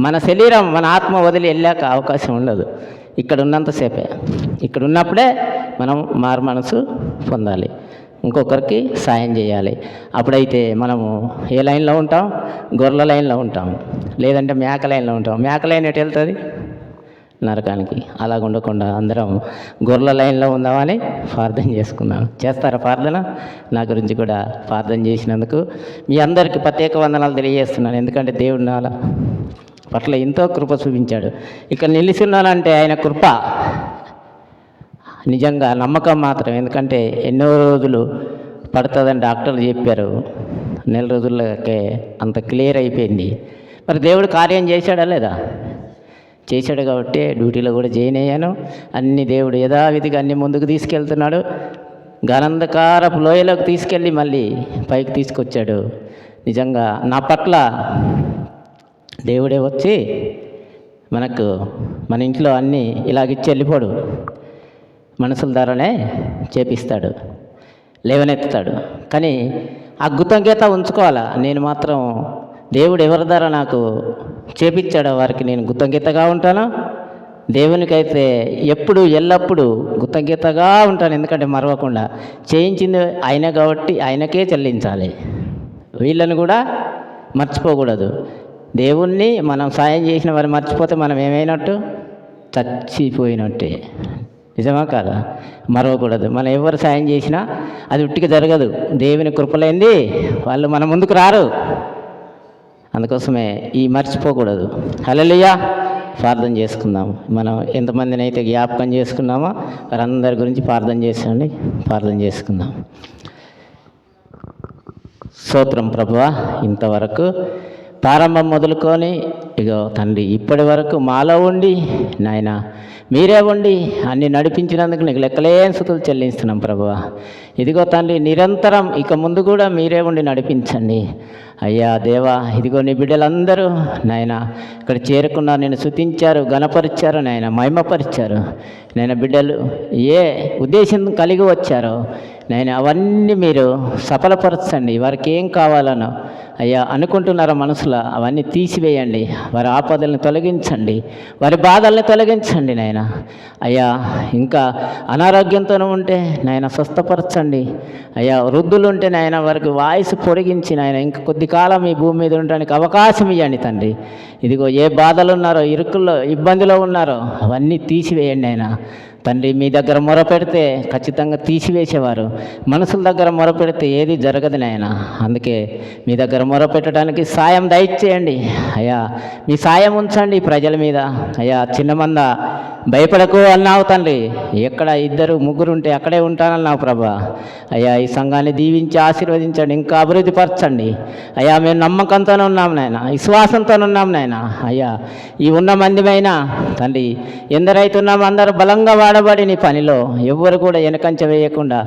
మన శరీరం, మన ఆత్మ వదిలి వెళ్ళాక అవకాశం ఉండదు. ఇక్కడ ఉన్నంతసేపే, ఇక్కడ ఉన్నప్పుడే మనం మారు మనసు పొందాలి, ఇంకొకరికి సాయం చేయాలి. అప్పుడైతే మనము ఏ లైన్లో ఉంటాం? గొర్రెల లైన్లో ఉంటాం, లేదంటే మేక లైన్లో ఉంటాం. మేక లైన్ ఎటు వెళ్తుంది? నరకానికి. అలాగ ఉండకుండా అందరం గొర్రెల లైన్లో ఉందామని ప్రార్థన చేసుకుందాం. చేస్తారా ప్రార్థన? నా గురించి కూడా ప్రార్థన చేసినందుకు మీ అందరికీ ప్రత్యేక వందనాలు తెలియజేస్తున్నాను. ఎందుకంటే దేవుడు నా పట్ల ఎంతో కృప చూపించాడు. ఇక్కడ నిలిచున్నానంటే ఆయన కృప. నిజంగా నమ్మకం మాత్రం. ఎందుకంటే ఎన్నో రోజులు పడుతుందని డాక్టర్లు చెప్పారు. నెల రోజులకే అంత క్లియర్ అయిపోయింది. మరి దేవుడు కార్యం చేశాడా లేదా? చేశాడు కాబట్టి డ్యూటీలో కూడా జాయిన్ అయ్యాను. అన్ని దేవుడు యథావిధిగా అన్ని ముందుకు తీసుకెళ్తున్నాడు. గనంధకారపు లోయలోకి తీసుకెళ్ళి మళ్ళీ పైకి తీసుకొచ్చాడు. నిజంగా నా పట్ల దేవుడే వచ్చి మనకు మన ఇంట్లో అన్నీ ఇలాగిచ్చి వెళ్ళిపోడు. మనసుల ద్వారానే చేపిస్తాడు, లేవనెత్తుతాడు. కానీ ఆ కృతజ్ఞత ఉంచుకోవాలా. నేను మాత్రం దేవుడు ఎవరి ద్వారా నాకు చేపించాడో వారికి నేను కృతజ్ఞతగా ఉంటాను. దేవునికైతే ఎప్పుడు ఎల్లప్పుడూ కృతజ్ఞతగా ఉంటాను. ఎందుకంటే మరవకుండా చేయించింది ఆయన కాబట్టి ఆయనకే చెల్లించాలి. వీళ్ళని కూడా మర్చిపోకూడదు. దేవుణ్ణి మనం సాయం చేసిన వారు మర్చిపోతే మనం ఏమైనట్టు? చచ్చిపోయినట్టే. నిజమా కాదా? మరవకూడదు. మనం ఎవరు సాయం చేసినా అది ఉట్టిగా జరగదు. దేవుని కృపలేంది వాళ్ళు మన ముందుకు రారు. అందుకోసమే ఈ మర్చిపోకూడదు. హల్లెలూయా. ప్రార్థన చేసుకుందాం. మనం ఎంతమందిని అయితే జ్ఞాపకం చేసుకున్నామో వారందరి గురించి ప్రార్థన చేసుకుందాం. స్తోత్రం ప్రభువా. ఇంతవరకు ప్రారంభం మొదలుకొని ఇగో తండ్రి ఇప్పటి వరకు మాలో ఉండి నాయన మీరే ఉండి అన్ని నడిపించినందుకు నీకు లెక్కలేని స్తుతులు చెల్లిస్తున్నాం ప్రభువా. ఇదిగో తండ్రి నిరంతరం ఇక ముందు కూడా మీరే ఉండి నడిపించండి అయ్యా దేవా. ఇదిగో నీ బిడ్డలందరూ నాయన ఇక్కడ చేరుకున్నారు, నేను స్తుతించారు, ఘనపరిచారు, నాయన మహిమపరిచారు. నేను బిడ్డలు ఏ ఉద్దేశం కలిగి వచ్చారో నేను అవన్నీ మీరు సఫలపరచండి. వారికి ఏం కావాలనో అయ్యా అనుకుంటున్నారో మనసులో అవన్నీ తీసివేయండి. వారి ఆపదలను తొలగించండి, వారి బాధల్ని తొలగించండి నాయన. అయ్యా ఇంకా అనారోగ్యంతో ఉంటే నాయన స్వస్థపరచండి అయ్యా. వృద్ధులు ఉంటే నాయన వారికి వాయిస్ పొడిగించి నాయన ఇంకా కొద్ది కాలం ఈ భూమి మీద ఉండడానికి అవకాశం ఇవ్వండి తండ్రి. ఇదిగో ఏ బాధలు ఉన్నారో, ఇరుకుల్లో, ఇబ్బందిలో ఉన్నారో అవన్నీ తీసివేయండి ఆయన తండ్రి. మీ దగ్గర మొరపెడితే ఖచ్చితంగా తీసివేసేవారు. మనసుల దగ్గర మొరపెడితే ఏది జరగదు నాయన. అందుకే మీ దగ్గర మొరపెట్టడానికి సాయం దయచేయండి అయ్యా. మీ సాయం ఉంచండి ప్రజల మీద అయ్యా. చిన్నమంద భయపడకు అన్నావు తండ్రి. ఎక్కడ 2, 3 ఉంటే అక్కడే ఉంటానన్నావు ప్రభా. అయ్యా ఈ సంఘాన్ని దీవించి ఆశీర్వదించండి, ఇంకా అభివృద్ధి పరచండి అయ్యా. మేము నమ్మకంతోనే ఉన్నాం నాయన, విశ్వాసంతో ఉన్నాం నాయన అయ్యా. ఈ ఉన్న మందిమైనా తండ్రి ఎందరైతే ఉన్నామో అందరూ బలంగా వాడబడి నీ పనిలో ఎవ్వరు కూడా వెనకంచ వేయకుండా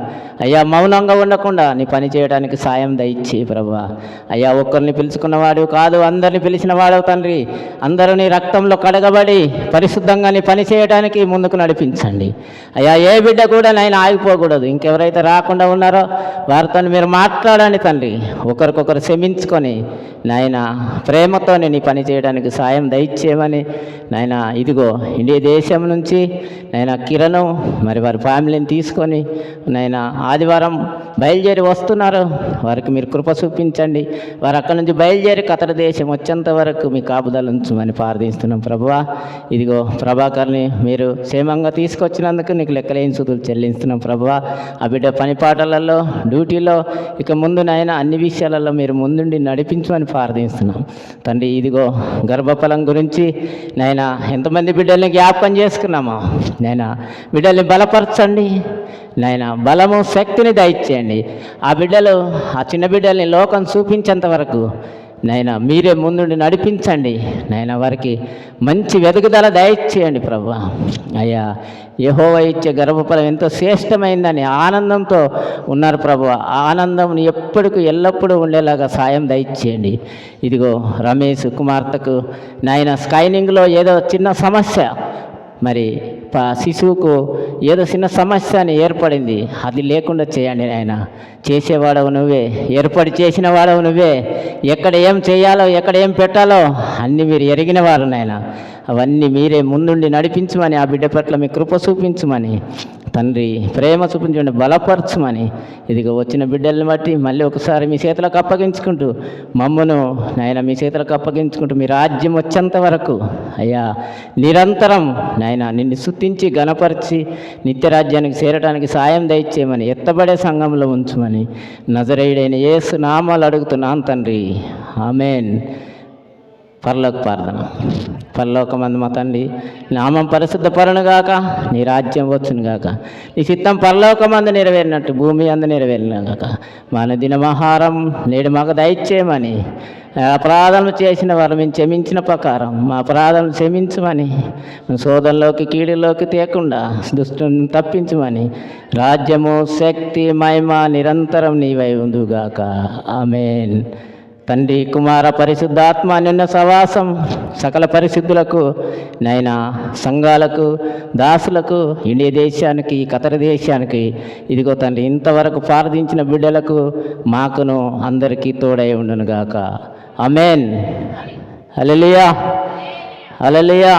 అయ్యా మౌనంగా ఉండకుండా నీ పని చేయడానికి సాయం దయచి ప్రభా. అయ్యా ఒక్కరిని పిలుచుకున్నవాడు కాదు, అందరిని పిలిచిన వాడవు తండ్రి. అందరూ నీ రక్తంలో కడగబడి పరిశుద్ధంగా నీ పని చేయడానికి ముందుకు నడిపించండి అయ్యా. ఏ బిడ్డ కూడా నాయన ఆగిపోకూడదు. ఇంకెవరైతే రాకుండా ఉన్నారో వారితో మీరు మాట్లాడండి తండ్రి. ఒకరికొకరు క్షమించుకొని నాయన ప్రేమతోనే నీ పని చేయడానికి సాయం దయచేయమని నాయన. ఇదిగో ఇండియా దేశం నుంచి నాయన కిరణ్ మరి వారి ఫ్యామిలీని తీసుకొని నాయన ఆదివారం బయలుదేరి వస్తున్నారు. వారికి మీరు కృప చూపించండి. వారు అక్కడి నుంచి బయలుదేరి కతర దేశం వచ్చేంత వరకు మీ కాపుదల ఉంచమని ప్రార్థిస్తున్నాం ప్రభువా. ఇదిగో ప్రభాకర్ని మీరు క్షేమంగా తీసుకొచ్చినందుకు నీకు లెక్కలేని స్తుతులు చెల్లిస్తున్నాం ప్రభువా. ఆ బిడ్డ పనిపాటలలో, డ్యూటీలో ఇక ముందు నాయన అన్ని విషయాలలో మీరు ముందుండి నడిపించమని ప్రార్థిస్తున్నాం తండ్రి. ఇదిగో గర్భఫలం గురించి నాయన ఎంతమంది బిడ్డల్ని జ్ఞాపకం చేసుకున్నామో నాయన బిడ్డల్ని బలపరచండి నాయన. బలము శక్తిని దయచేయండి. ఆ బిడ్డలు, ఆ చిన్న బిడ్డల్ని లోకం చూపించేంత వరకు నాయనా మీరే ముందుండి నడిపించండి నాయనా, వారికి మంచి వెతుకుదల దయచేయండి ప్రభా. అయ్యా యెహోవా ఇచ్చే గర్భఫలం ఎంతో శ్రేష్టమైందని ఆనందంతో ఉన్నారు ప్రభు. ఆనందం ఎప్పటికీ ఎల్లప్పుడూ ఉండేలాగా సాయం దయచేయండి. ఇదిగో రమేష్ కుమార్తెకు నాయన స్కైనింగ్లో ఏదో చిన్న సమస్య, మరి శిశువుకు ఏదో చిన్న సమస్య అని ఏర్పడింది, అది లేకుండా చేయండి నాయన. చేసేవాడవు నువ్వే, ఏర్పాటు చేసిన వాడవు నువ్వే. ఎక్కడ ఏం చేయాలో ఎక్కడ ఏం పెట్టాలో అన్నీ మీరు ఎరిగిన వారు నాయన. అవన్నీ మీరే ముందుండి నడిపించమని, ఆ బిడ్డ పట్ల మీ కృప చూపించమని తండ్రి, ప్రేమ చూపించండి, బలపరచమని. ఇదిగో వచ్చిన బిడ్డల్ని బట్టి మళ్ళీ ఒకసారి మీ చేతులకు అప్పగించుకుంటూ మమ్మను నాయన మీ చేతులకు అప్పగించుకుంటూ మీ రాజ్యం వచ్చేంత వరకు అయ్యా నిరంతరం నాయన నిన్ను స్తుతించి గణపరిచి నిత్య రాజ్యానికి చేరడానికి సాయం దయచేయమని, ఎత్తబడే సంఘంలో ఉంచమని నజరేయుడైన యేసు నామాలు అడుగుతున్నాను తండ్రి. ఆమేన్. పరలోక ప్రార్థన. పరలోకమందు మా తండ్రి, నామం పరిశుద్ధపరనుగాక, నీ రాజ్యం వచ్చునుగాక, నీ చిత్తం పరలోకమందు నెరవేరినట్టు భూమి అందు నెరవేరినగాక. మన దినమాహారం నేడు మాకు దయచేయమని, అపరాధములు చేసిన వారు మేము క్షమించిన ప్రకారం మా అపరాధములు క్షమించమని, శోధనలోకి కీడులోకి తేకుండా దుష్టుని తప్పించమని, రాజ్యము శక్తి మహిమ నిరంతరం నీవై ఉందుగాక. ఆమేన్. తండ్రి కుమార పరిశుద్ధాత్మ నిన్న సవాసం సకల పరిశుద్ధులకు నైనా సంఘాలకు దాసులకు ఇండియా దేశానికి ఖతర్ దేశానికి ఇదిగో తండ్రి ఇంతవరకు ప్రార్థించిన బిడ్డలకు మాకును అందరికీ తోడై ఉండునుగాక. ఆమేన్. హల్లెలూయా, హల్లెలూయా.